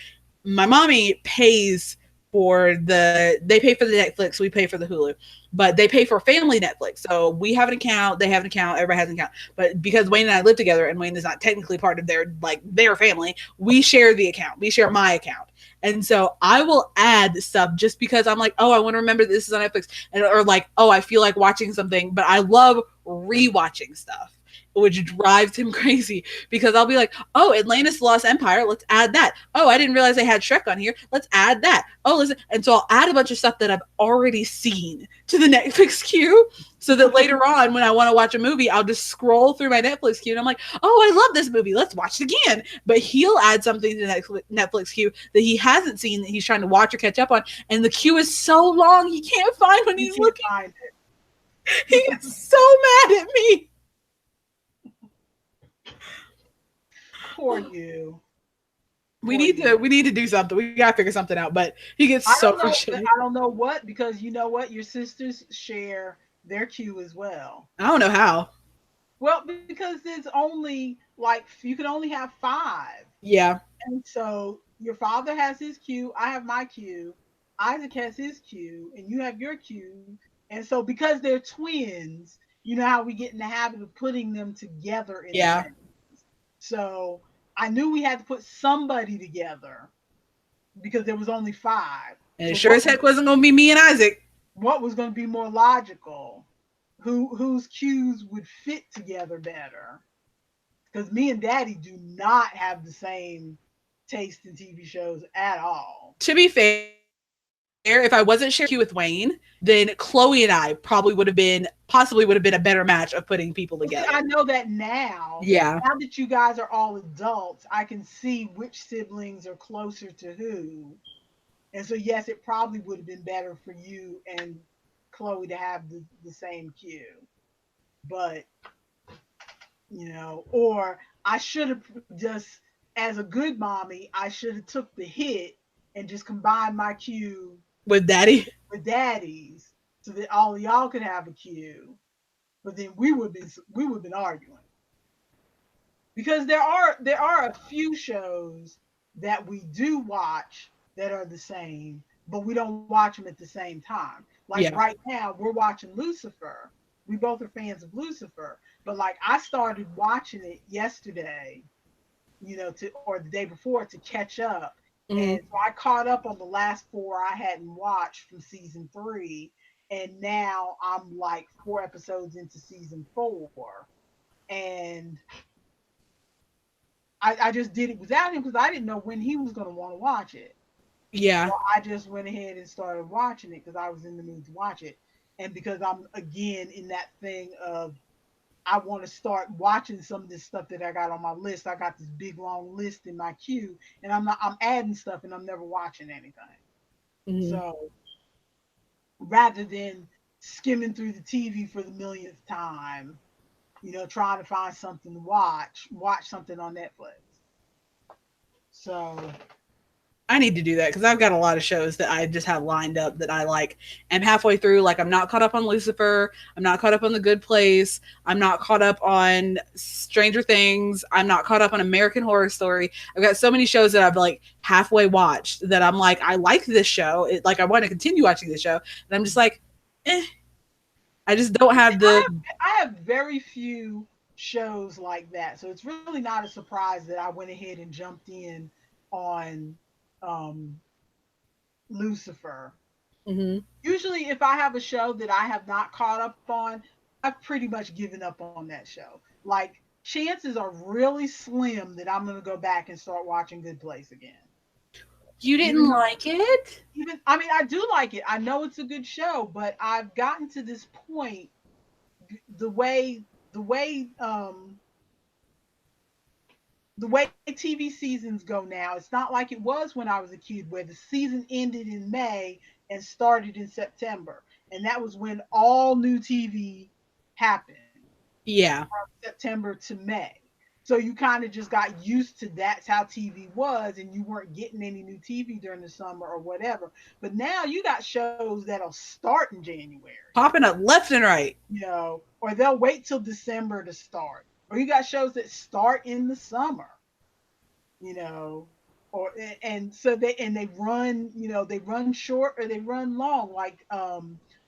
my mommy pays for they pay for the Netflix, we pay for the Hulu, but they pay for family Netflix. So we have an account, they have an account, everybody has an account. But because Wayne and I live together and Wayne is not technically part of their family, we share the account. We share my account. And so I will add stuff just because I'm like, oh, I want to remember this is on Netflix, and or like, oh, I feel like watching something, but I love rewatching stuff, which drives him crazy because I'll be like, oh, Atlantis the Lost Empire, let's add that. Oh, I didn't realize they had Shrek on here. Let's add that. Oh, listen. And so I'll add a bunch of stuff that I've already seen to the Netflix queue so that later on when I want to watch a movie, I'll just scroll through my Netflix queue and I'm like, oh, I love this movie. Let's watch it again. But he'll add something to the Netflix queue that he hasn't seen that he's trying to watch or catch up on. And the queue is so long, he can't find when You he's can't looking. find He it. gets so mad at me. Poor you. We Poor need to you. we need to do something. We gotta figure something out. But he gets I so don't know. frustrated. I don't know what because you know what your sisters share their queue as well. I don't know how. Well, because there's only like you can only have five, Yeah, and so your father has his queue. I have my queue. Isaac has his queue, and you have your queue. And so because they're twins, you know how we get in the habit of putting them together in yeah. things. So I knew we had to put somebody together because there was only five. And it So sure as heck wasn't gonna be me and Isaac. what was going to be more logical? Whose cues would fit together better? Because me and Daddy do not have the same taste in TV shows at all. To be fair, if I wasn't sharing a queue with Wayne, then Chloe and I probably would have been possibly would have been a better match of putting people Well, see, together. I know that now. Yeah, Now that you guys are all adults, I can see which siblings are closer to who. And so, yes, it probably would have been better for you and Chloe to have the same cue. But or I should have just, as a good mommy, I should have took the hit and just combined my cue with Daddy. with Daddy's so that all of y'all could have a cue. But then we would have been arguing because there are a few shows that we do watch that are the same, but we don't watch them at the same time. Like Yeah, right now, we're watching Lucifer. We both are fans of Lucifer, but like I started watching it yesterday, or the day before to catch up. And hmm, so I caught up on the last four I hadn't watched from season three. And now I'm like four episodes into season four. And I just did it without him because I didn't know when he was going to want to watch it. So yeah. I just went ahead and started watching it because I was in the mood to watch it. And because I'm again in that thing of I want to start watching some of this stuff that I got on my list. I got this big long list in my queue, and I'm adding stuff, and I'm never watching anything. Mhm. So rather than skimming through the TV for the millionth time, trying to find something to watch something on Netflix. So I need to do that because I've got a lot of shows that I just have lined up that I like. Am halfway through. Like I'm not caught up on Lucifer. I'm not caught up on The Good Place. I'm not caught up on Stranger Things. I'm not caught up on American Horror Story. I've got so many shows that I've like halfway watched that I'm like, I like this show. Like I want to continue watching this show, and I'm just like, eh. I just don't have the. I have very few shows like that. So it's really not a surprise that I went ahead and jumped in on um, Lucifer. Mm-hmm, Usually, if I have a show that I have not caught up on, I've pretty much given up on that show. Like, chances are really slim that I'm going to go back and start watching Good Place again. you Even didn't though, like it? I mean, I do like it. I know it's a good show, but I've gotten to this point the way the way the way TV seasons go now, it's not like it was when I was a kid where the season ended in May and started in September. And that was when all new TV happened Yeah. from September to May. So you kind of just got used to that's how TV was, and you weren't getting any new TV during the summer or whatever. But now you got shows that'll start in January, Popping up left and right. or they'll wait till December to start. Or you got shows that start in the summer, you know, or and so they run, they run short or they run long. Like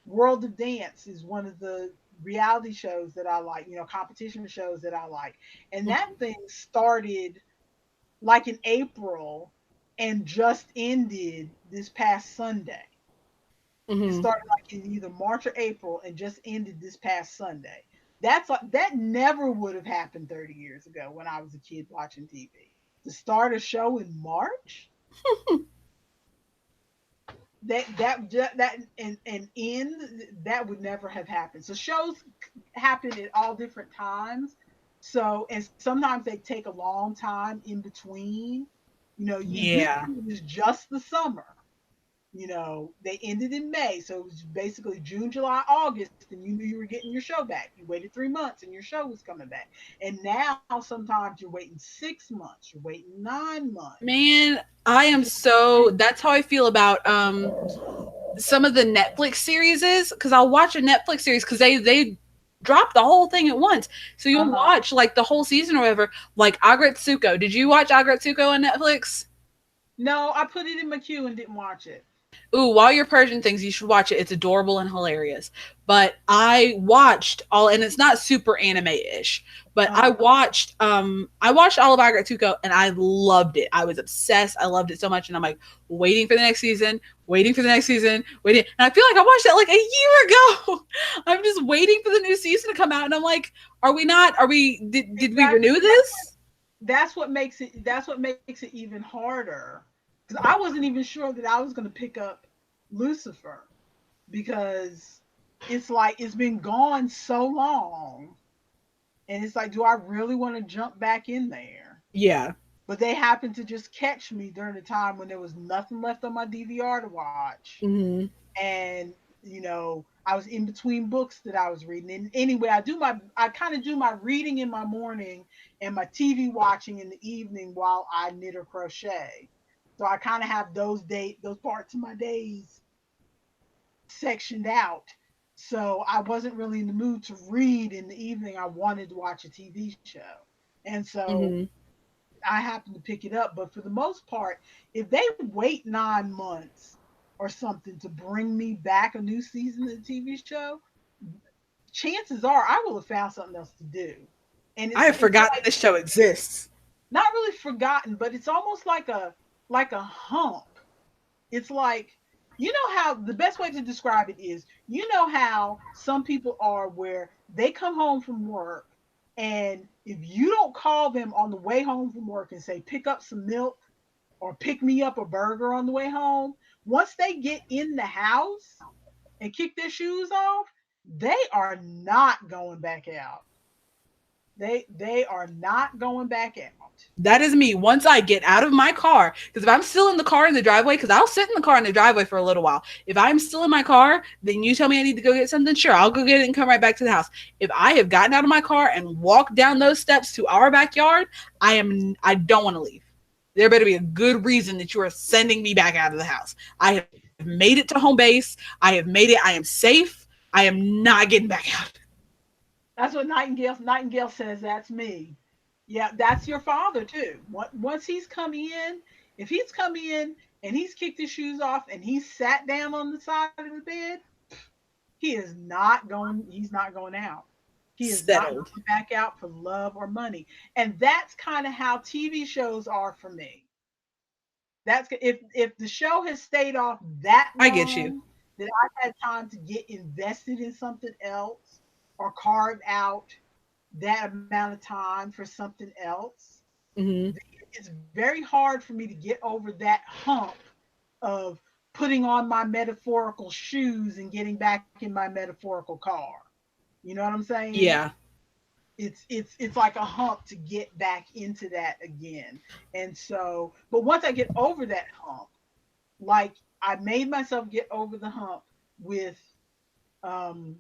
World of Dance is one of the reality shows that I like, competition shows that I like. And that thing started like in April and just ended this past Sunday. It Mm-hmm. started like in either March or April and just ended this past Sunday. That never would have happened 30 years ago when I was a kid watching TV. To start a show in March, that and end that would never have happened. So shows happen at all different times. So and sometimes they take a long time in between. Yeah. Initially it was just the summer. They ended in May, so it was basically June, July, August, and you knew you were getting your show back. You waited 3 months, and your show was coming back. And now sometimes you're waiting 6 months, you're waiting 9 months. Man, I am so that's how I feel about some of the Netflix series is because I'll watch a Netflix series because they drop the whole thing at once. So Uh you'll huh. watch like the whole season or whatever. Like Agretsuko. Did you watch Agretsuko on Netflix? No, I put it in my queue and didn't watch it. Ooh, while you're purging things, you should watch it. It's adorable and hilarious. But I watched all, and it's not super anime-ish, but Uh huh. I watched all of Agretsuko and I loved it. I was obsessed. I loved it so much, and I'm like waiting for the next season, waiting for the next season, waiting. And I feel like I watched that like a year ago. I'm just waiting for the new season to come out, and I'm like, are we not? Are we? Did we Exactly. renew this? That's what makes it. That's what makes it even harder. Because I wasn't even sure that I was going to pick up Lucifer because it's like it's been gone so long. And it's like, do I really want to jump back in there? Yeah. But they happened to just catch me during the time when there was nothing left on my DVR to watch. Hmm. And, I was in between books that I was reading. And anyway, I kind of do my reading in my morning and my TV watching in the evening while I knit or crochet. So I kind of have those parts of my days sectioned out. So I wasn't really in the mood to read in the evening. I wanted to watch a TV show. And so Hmm. I happened to pick it up. But for the most part, if they wait 9 months or something to bring me back a new season of the TV show, chances are I will have found something else to do. And I it's have it's forgotten like this show exists. not really forgotten, but it's almost like a hump. It's like, how the best way to describe it is, how some people are where they come home from work, and if you don't call them on the way home from work and say pick up some milk or pick me up a burger on the way home, once they get in the house and kick their shoes off, they are not going back out. They are not going back out. That is me. Once I get out of my car, because if I'm still in the car in the driveway, because I'll sit in the car in the driveway for a little while. If I'm still in my car, then you tell me I need to go get something. Sure, I'll go get it and come right back to the house. If I have gotten out of my car and walked down those steps to our backyard, I don't want to leave. There better be a good reason that you are sending me back out of the house. I have made it to home base. I have made it. I am safe. I am not getting back out. That's what Nightingale says. That's me. Yeah, that's your father too. Once he's come in, if he's come in and he's kicked his shoes off and he's sat down on the side of the bed, he is not going. He's not going out. He is not Settled. going back out for love or money. And that's kind of how TV shows are for me. That's if the show has stayed off that I get you. long, that I've had time to get invested in something else or carve out that amount of time for something else, Hmm. it's very hard for me to get over that hump of putting on my metaphorical shoes and getting back in my metaphorical car. You know what I'm saying? Yeah. It's like a hump to get back into that again. And so, but once I get over that hump, like I made myself get over the hump with um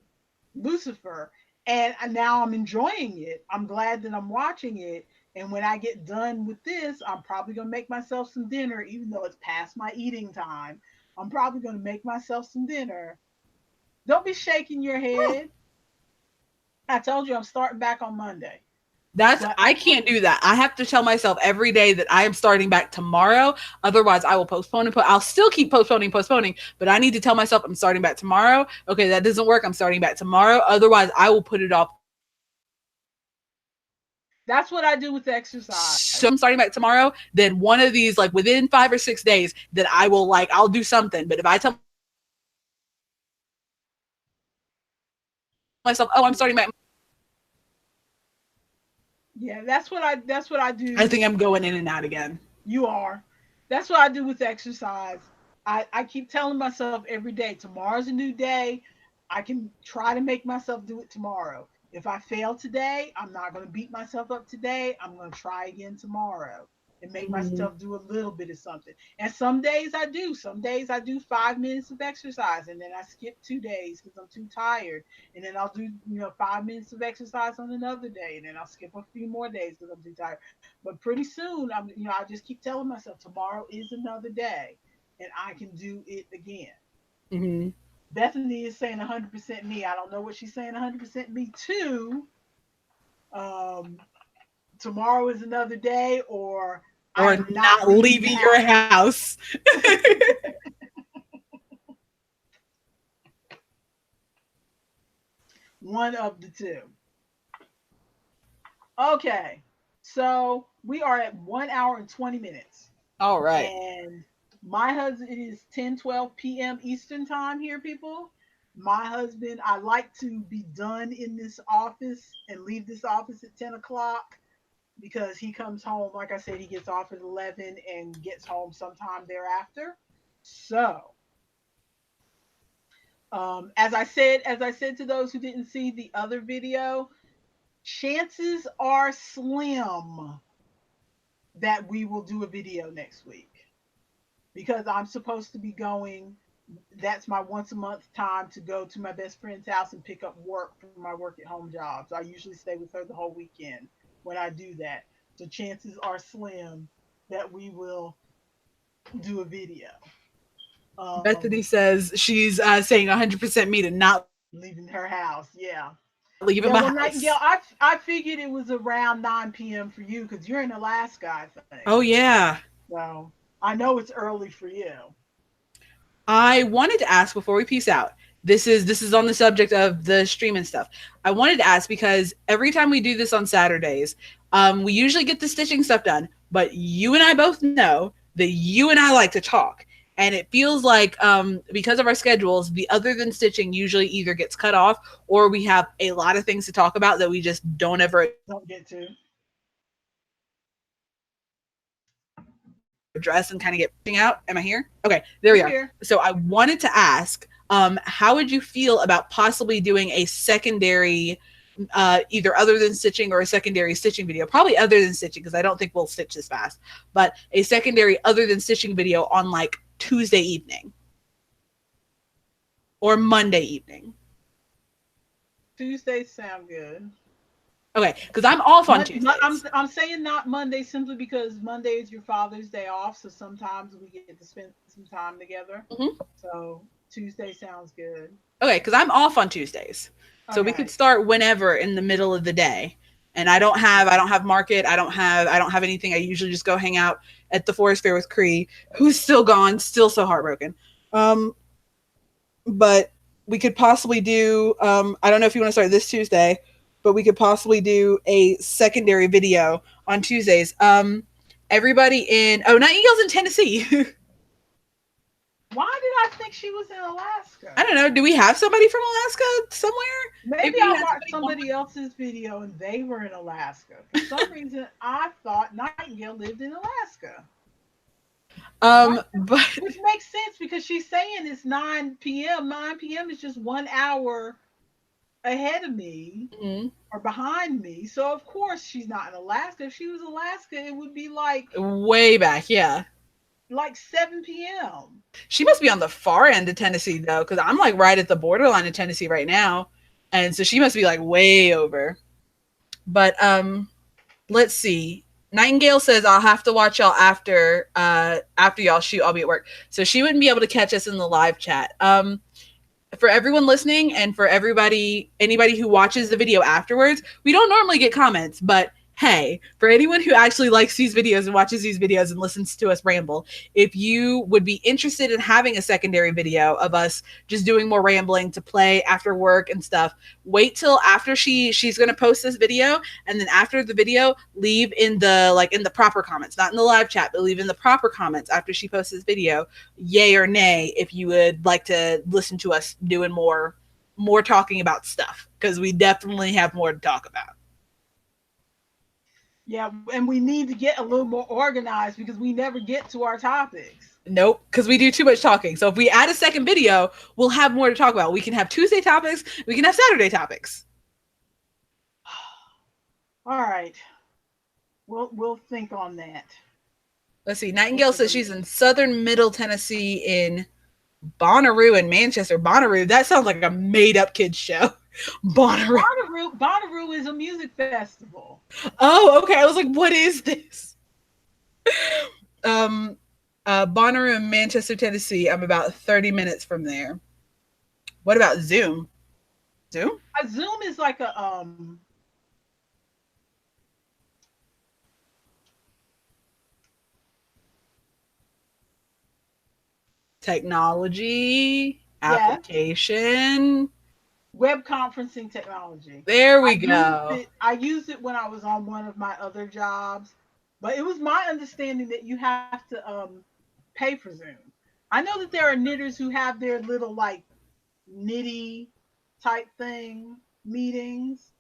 Lucifer, and now I'm enjoying it. I'm glad that I'm watching it. And when I get done with this, I'm probably gonna make myself some dinner, even though it's past my eating time. I'm probably gonna make myself some dinner. Don't be shaking your head. I told you I'm starting back on Monday. That's But I can't do that. I have to tell myself every day that I am starting back tomorrow. Otherwise, I will postpone and I'll still keep postponing. But I need to tell myself I'm starting back tomorrow. Okay, that doesn't work. I'm starting back tomorrow. Otherwise, I will put it off so long. So if I'm that's what starting I back do with tomorrow, exercise. then one of these like within 5 or 6 days that I will I'll do something. But if I tell myself, oh, I'm starting back tomorrow, and then the next day I don't do anything, Yeah, that's what I I do. think I'm going in and out again. You are. That's what I do with exercise. I keep telling myself every day, tomorrow's a new day. I can try to make myself do it tomorrow. If I fail today, I'm not going to beat myself up today. I'm going to try again tomorrow and make Mm-hmm. myself do a little bit of something. And some days I do. Some days I do 5 minutes of exercise and then I skip 2 days because I'm too tired. And then I'll do, 5 minutes of exercise on another day. And then I'll skip a few more days because I'm too tired. But pretty soon, I just keep telling myself tomorrow is another day and I can do it again. Mm-hmm. Bethany is saying 100% me. I don't know what she's saying 100% me too. Um, Tomorrow is another day, or I Or am not not leaving the leaving your house. house. One of the two. Okay. So we are at 1 hour and 20 minutes. All right. And my husband, it is 10:12 p.m. Eastern time here, people. My husband, I like to be done in this office and leave this office at 10 o'clock because he comes home. Like I said, he gets off at 11 and gets home sometime thereafter. So, as I said to those who didn't see the other video, chances are slim that we will do a video next week because I'm supposed to be going. That's my once a month time to go to my best friend's house and pick up work for my work at home jobs. I usually stay with her the whole weekend when I do that. So chances are slim that we will do a video. Um, Bethany says she's saying 100% me to not leaving my Leaving house. her house, yeah. Yeah, well, Nightingale, I figured it was around 9 p.m. for you because you're in Alaska, I Oh, think. yeah. So I know it's early for you. I wanted to ask before we peace out. This is on the subject of the stream and stuff. I wanted to ask because every time we do this on Saturdays, we usually get the stitching stuff done. But you and I both know that you and I like to talk, and it feels like because of our schedules, the other than stitching usually either gets cut off or we have a lot of things to talk about that we just don't ever address and kind of get pushed out. Am I here? Okay, there we are. So I wanted to ask, how would you feel about You're possibly here. doing a secondary either other than stitching or a secondary stitching video. Probably other than stitching because I don't think we'll stitch this fast. But a secondary other than stitching video on like Tuesday evening or Monday evening. Tuesdays sound good. Okay, because I'm off on Tuesdays. I'm saying not Monday simply because Monday is your father's day off, so sometimes we get to spend some time together. Mm-hmm. So Tuesday sounds good. Okay, because I'm off on Tuesdays, so we could Okay. start whenever in the middle of the day. And I don't have market. I don't have anything. I usually just go hang out at the forest fair with Cree, who's still gone, still so heartbroken. Um, but we could possibly do. I don't know if you want to start this Tuesday, but we could possibly do a secondary video on Tuesdays. Everybody in Nightingale's in Tennessee. Why did I think she was in I Alaska? don't know. Do we have somebody from Alaska somewhere? Maybe Maybe you I had watched somebody on. somebody else's video and they were in Alaska. For some reason, I thought Nightingale lived in Alaska. Why? But Which makes sense because she's saying it's 9 p.m. 9 p.m. is just 1 hour ahead of me mm, or behind me. So of course she's not in Alaska. If she was Alaska, it would be way back, yeah. like 7 p.m. She must be on the far end of Tennessee though, because I'm like right at the borderline of Tennessee right now, and so she must be like way over. But let's see. Nightingale says I'll have to watch y'all after y'all shoot. I'll be at work, so she wouldn't be able to catch us in the live chat. For everyone listening and for anybody who watches the video afterwards, we don't normally get comments, but hey, for anyone who actually likes these videos and watches these videos and listens to us ramble, if you would be interested in having a secondary video of us just doing more rambling to play after work and stuff, wait till after she's going to post this video, and then after the video, leave in the proper comments, not in the live chat, but leave in the proper comments after she posts this video, yay or nay, if you would like to listen to us doing more talking about stuff, because we definitely have more to talk about. Yeah, and we need to get a little more organized because we never get to our topics. Nope, because we do too much talking. So if we add a second video, we'll have more to talk about. We can have Tuesday topics, we can have Saturday topics. All right. We'll think on that. Let's see. Nightingale says she's in southern middle Tennessee in Bonnaroo and Manchester. Bonnaroo, that sounds like a made up kids show. Bonnaroo. Bonnaroo is a music festival. Oh, okay. I was like, what is this? Bonnaroo in Manchester, Tennessee. I'm about 30 minutes from there. What about Zoom? Zoom? Zoom is like a Technology, yes, application. web conferencing technology. There we go. I used it when I was on one of my other jobs, but it was my understanding that you have to pay for Zoom. I know that there are knitters who have their little like nitty type thing meetings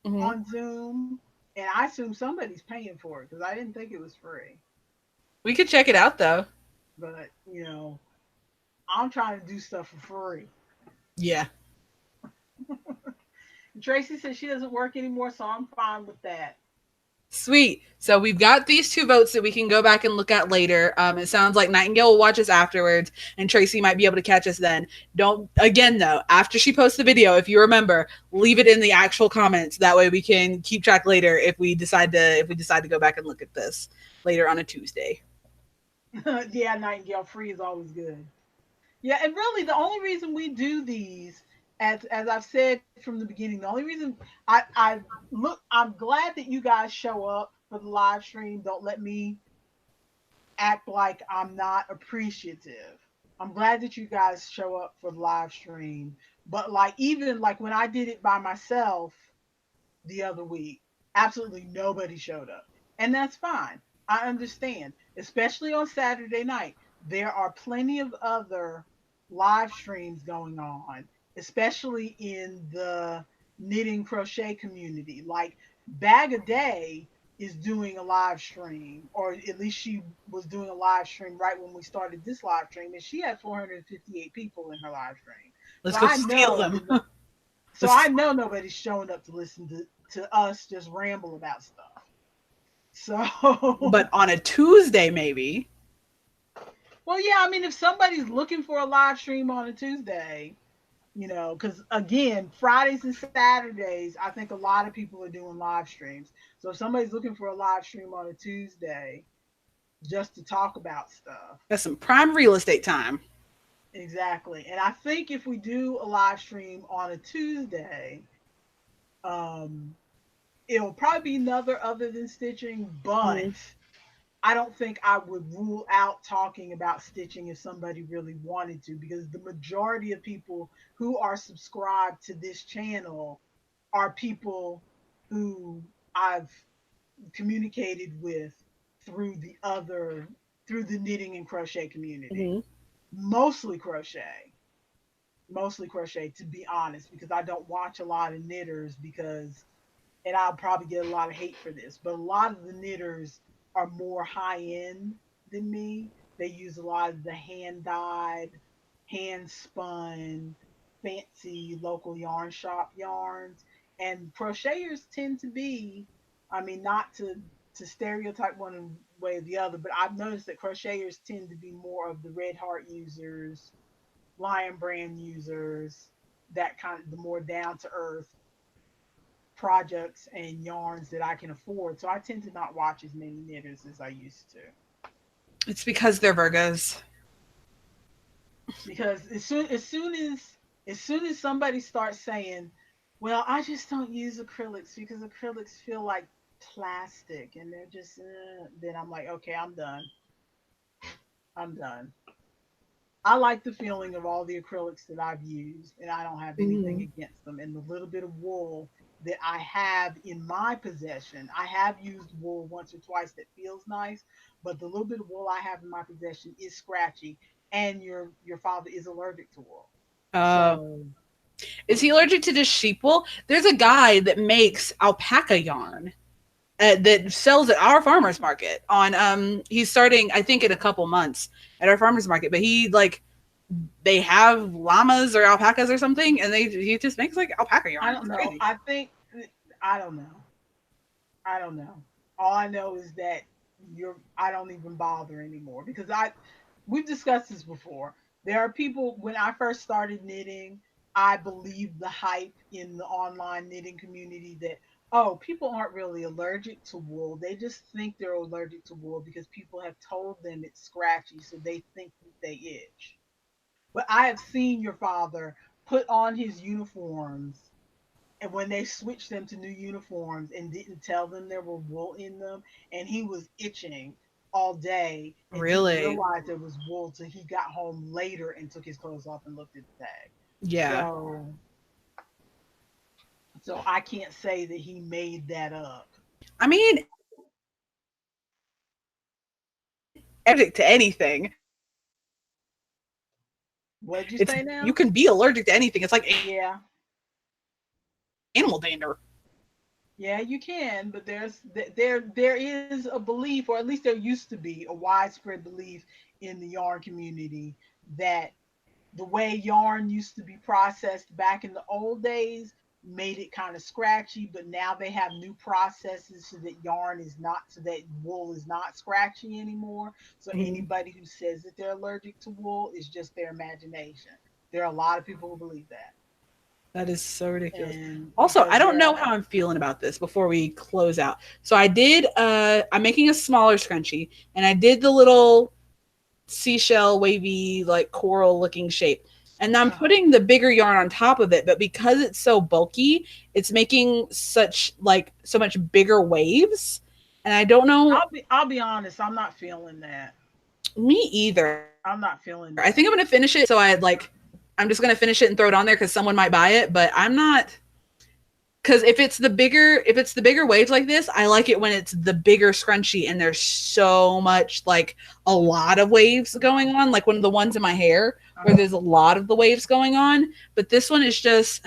Mm-hmm. on Zoom, and I assume somebody's paying for it because I didn't think it was free. We could check it out though. But I'm trying to do stuff for free. Yeah. Tracy says she doesn't work anymore, so I'm fine with that. Sweet. So we've got these two votes that we can go back and look at later. It sounds like Nightingale will watch us afterwards, and Tracy might be able to catch us then. Don't again though. After she posts the video, if you remember, leave it in the actual comments. That way we can keep track later if we decide to go back and look at this later on a Tuesday. Yeah, Nightingale free is always good. Yeah, and really the only reason we do these, as I've said from the beginning, the only reason I'm glad that you guys show up for the live stream. Don't let me act like I'm not appreciative. I'm glad that you guys show up for the live stream. But like even like when I did it by myself the other week, absolutely nobody showed up. And that's fine. I understand, especially on Saturday night. There are plenty of other live streams going on, especially in the knitting crochet community. Like Bag a Day is doing a live stream, or at least she was doing a live stream right when we started this live stream, and she had 458 people in her live stream. Let's So go I steal know them. that So I know nobody's showing up to listen to us just ramble about stuff. So, But on a Tuesday, maybe. well, yeah, I mean, if somebody's looking for a live stream on a Tuesday, because again, Fridays and Saturdays, I think a lot of people are doing live streams. So if somebody's looking for a live stream on a Tuesday just to talk about stuff, That's some prime real estate time. exactly. And I think if we do a live stream on a Tuesday, um, it'll probably be another other than stitching, but Mm-hmm. I don't think I would rule out talking about stitching if somebody really wanted to, because the majority of people who are subscribed to this channel are people who I've communicated with through the other through the knitting and crochet community. Mm-hmm. Mostly crochet. Mostly crochet, to be honest, because I don't watch a lot of knitters, because and I'll probably get a lot of hate for this, but a lot of the knitters are more high end than me. They use a lot of the hand dyed, hand spun, fancy local yarn shop yarns. And crocheters tend to be, I mean, not to stereotype one way or the other, but I've noticed that crocheters tend to be more of the Red Heart users, Lion Brand users, that kind of the more down to earth projects and yarns that I can afford. So I tend to not watch as many knitters as I used to. It's because they're Virgos. Because as soon as somebody starts saying, "Well, I just don't use acrylics because acrylics feel like plastic and they're just," then I'm like, okay, I'm done. I'm done. I like the feeling of all the acrylics that I've used, and I don't have anything Mm-hmm. against them. And the little bit of wool that I have in my possession, I have used wool once or twice that feels nice, but the little bit of wool I have in my possession is scratchy, and your father is allergic to wool. Uh, So is he allergic to just sheep wool? There's a guy that makes alpaca yarn that sells at our farmers market. On he's starting, I think, in a couple months at our farmers market. But he like they have llamas or alpacas or something, and they he just makes like alpaca I yarn. don't It's know. crazy. I think I don't know. I don't know. All I know is that I don't even bother anymore, because we've discussed this before. There are people, when I first started knitting, I believed the hype in the online knitting community that, oh, people aren't really allergic to wool. They just think they're allergic to wool because people have told them it's scratchy, so they think that they itch. But I have seen your father put on his uniforms, and when they switched them to new uniforms and didn't tell them there were wool in them, and he was itching all day and didn't Really? realize there was wool till he got home later and took his clothes off and looked at the tag. Yeah. So I can't say that he made that up. I mean, allergic to anything. What'd you It's say you now? can be allergic to anything. It's like Yeah. animal dander. Yeah, you can, but there is a belief, or at least there used to be a widespread belief in the yarn community, that the way yarn used to be processed back in the old days made it kind of scratchy, but now they have new processes so that wool is not scratchy anymore. So Mm-hmm. anybody who says that they're allergic to wool is just their imagination. There are a lot of people who believe that. That is so ridiculous. And Also, I because don't there know are, how I'm feeling about this before we close out. So I did I'm making a smaller scrunchie and I did the little seashell wavy like coral looking shape. And I'm uh-huh. putting the bigger yarn on top of it, but because it's so bulky, it's making such like so much bigger waves. And I don't know I'll be honest, I'm not feeling that. me either. I think I'm I'm gonna not finish feeling it. that. So I like I'm just gonna finish it and throw it on there because someone might buy it, but I'm not because if it's the bigger waves like this, I like it when it's the bigger scrunchie and there's so much like a lot of waves going on, like one of the ones in my hair where Uh-huh. there's a lot of the waves going on. But this one is just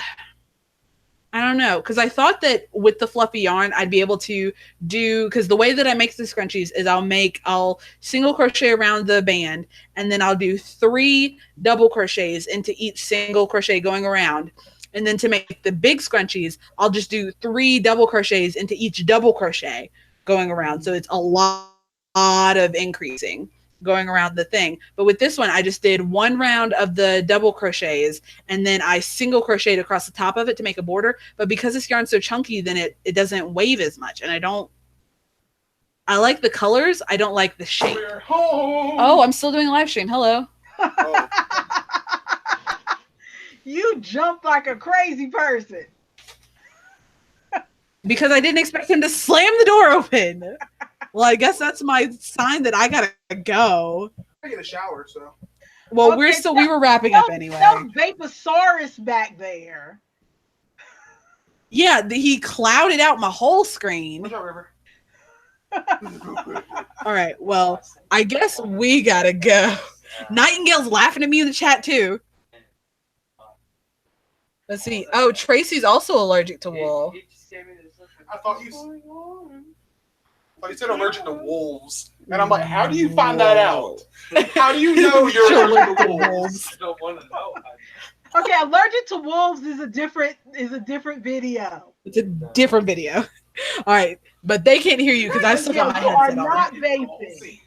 I don't know because I thought that with the fluffy yarn I'd be able to do because the way that I make the scrunchies is I'll single crochet around the band and then I'll do 3 double crochets into each single crochet going around, And then to make the big scrunchies, I'll just do 3 double crochets into each double crochet going around. So it's a lot of increasing going around the thing. But with this one, I just did 1 round of the double crochets and then I single crocheted across the top of it to make a border. But because this yarn's so chunky, then it doesn't wave as much. And I like the colors. I don't like the shape. We're home. Oh, I'm still doing a live stream. Hello. Oh, You jumped like a crazy person. Because I didn't expect him to slam the door open. Well, I guess that's my sign that I gotta go. I get a shower, so. Well, Okay, we were wrapping up anyway. Tell Vaposaurus back there. Yeah, he clouded out my whole screen. What's up, River? All right, well, I guess we gotta go. Nightingale's laughing at me in the chat too. Let's see. Oh, Tracy's also allergic to wool. I thought you said allergic to wolves. And I'm like, how do you find that out? How do you know you're allergic to wolves? Don't want to know. Okay, allergic to wolves is a different video. It's a different video. All right, but they can't hear you because I still got my You are headset on. not vaping.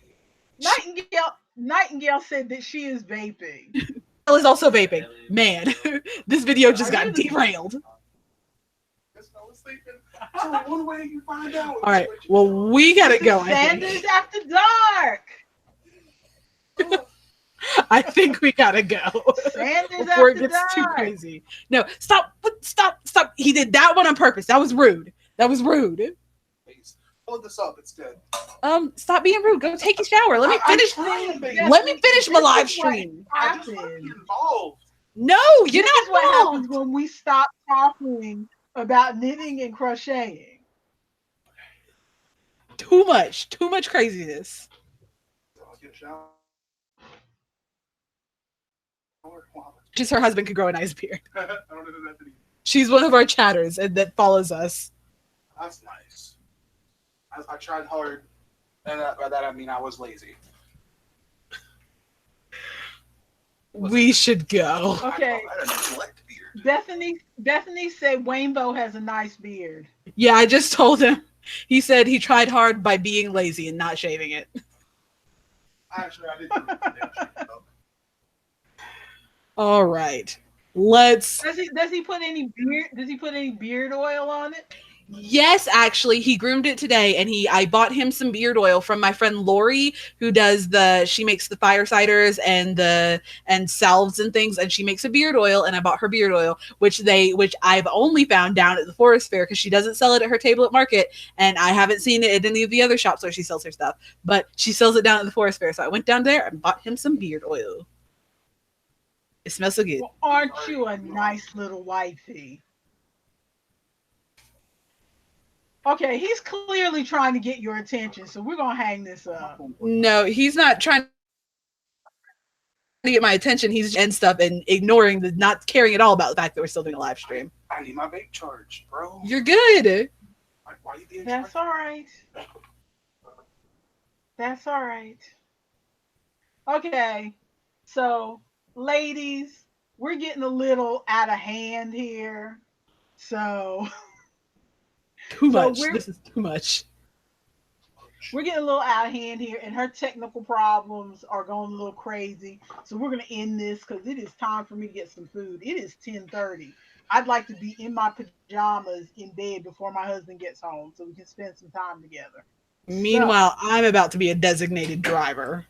Nightingale said that she is vaping. Nightingale is also vaping. Man, this video just got derailed. So one way you find out. All right, well, we gotta go. I Sanders think. after dark. I think we gotta go Sanders before it after gets too dark. crazy. No, stop! He did that one on purpose. That was rude. Please, hold this up. It's good. Stop being rude. Go take a shower. Let me finish. Let me finish my live stream. I just want to be involved. No, you're This is not what involved. happens when we stop talking about knitting and crocheting. Too much craziness. I'll get a shower. Just her husband could grow a nice beard. I don't know who that is. She's one of our chatters and that follows us. That's nice. I tried hard, and by that I mean I was lazy. We should go. Okay. I had a neglect beard. Bethany said Wainbo has a nice beard. Yeah, I just told him. He said he tried hard by being lazy and not shaving it. Actually, I didn't do the damn shit, though. All right. Let's. Does he put any beard? Does he put any beard oil on it? Yes, actually, he groomed it today, and I bought him some beard oil from my friend Lori, who does she makes the fire ciders and salves and things, and she makes a beard oil, and I bought her beard oil, which I've only found down at the Forest Fair because she doesn't sell it at her table at market, and I haven't seen it at any of the other shops where she sells her stuff, but she sells it down at the Forest Fair, so I went down there and bought him some beard oil. It smells so good. Well, aren't you a nice little wifey? Okay, he's clearly trying to get your attention, so we're gonna hang this up. No, he's not trying to get my attention. He's and stuff and ignoring not caring at all about the fact that we're still doing a live stream. I need my vape charge, bro. You're good. Why you being That's all right. That's all right. Okay, so ladies, we're getting a little out of hand here. So Too So much. This is too much. we're getting a little out of hand here, and her technical problems are going a little crazy. So we're gonna end this because it is time for me to get some food. It is 10:30. I'd like to be in my pajamas in bed before my husband gets home, so we can spend some time together. Meanwhile, I'm about to be a designated driver.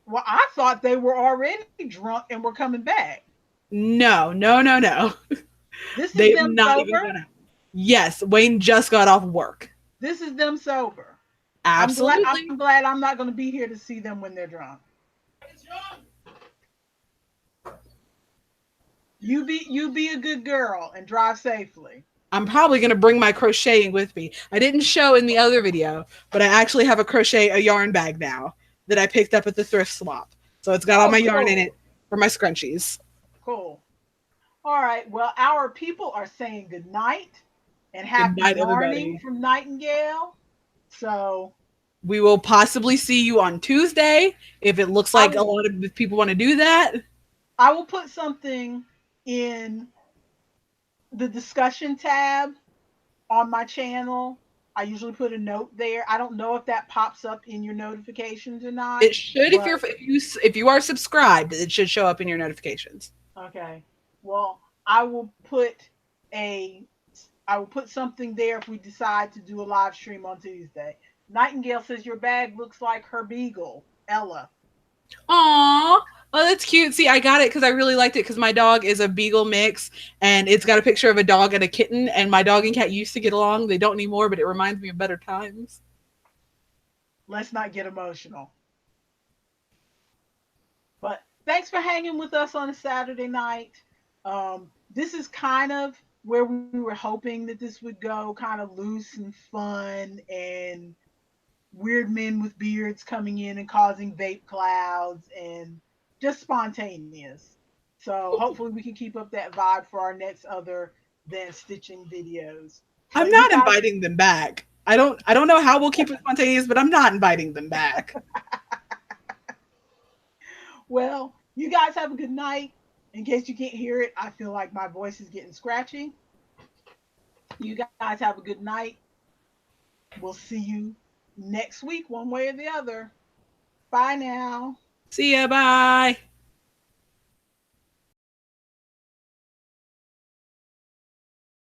Well, I thought they were already drunk and were coming back. No. This is They've them not even sober. gone out. Yes, Wayne just got off work. This is them sober. Absolutely. I'm glad I'm not going to be here to see them when they're drunk. You be a good girl and drive safely. I'm probably going to bring my crocheting with me. I didn't show in the other video, but I actually have a yarn bag now that I picked up at the thrift swap. So it's got all my yarn in it for my scrunchies. Cool. All right. Well, our people are saying good night and happy Good night, morning everybody. from Nightingale. So We will possibly see you on Tuesday if it looks like a lot of people want to do that. I will put something in the discussion tab on my channel. I usually put a note there. I don't know if that pops up in your notifications or not, It should but if you are subscribed, it should show up in your notifications. okay. Well, I will put a I will put something there if we decide to do a live stream on Tuesday. Nightingale says your bag looks like her beagle, Ella. Aw. Oh, that's cute. See, I got it because I really liked it because my dog is a beagle mix and it's got a picture of a dog and a kitten. And my dog and cat used to get along. They don't anymore, but it reminds me of better times. Let's not get emotional. But thanks for hanging with us on a Saturday night. This is kind of where we were hoping that this would go, kind of loose and fun, and weird men with beards coming in and causing vape clouds and just spontaneous. So hopefully we can keep up that vibe for our next other than stitching videos. I'm But you not guys, inviting them back. I don't know how we'll keep it spontaneous, but I'm not inviting them back. well, you guys have a good night. In case you can't hear it, I feel like my voice is getting scratchy. You guys have a good night. We'll see you next week, one way or the other. Bye now. See ya. Bye.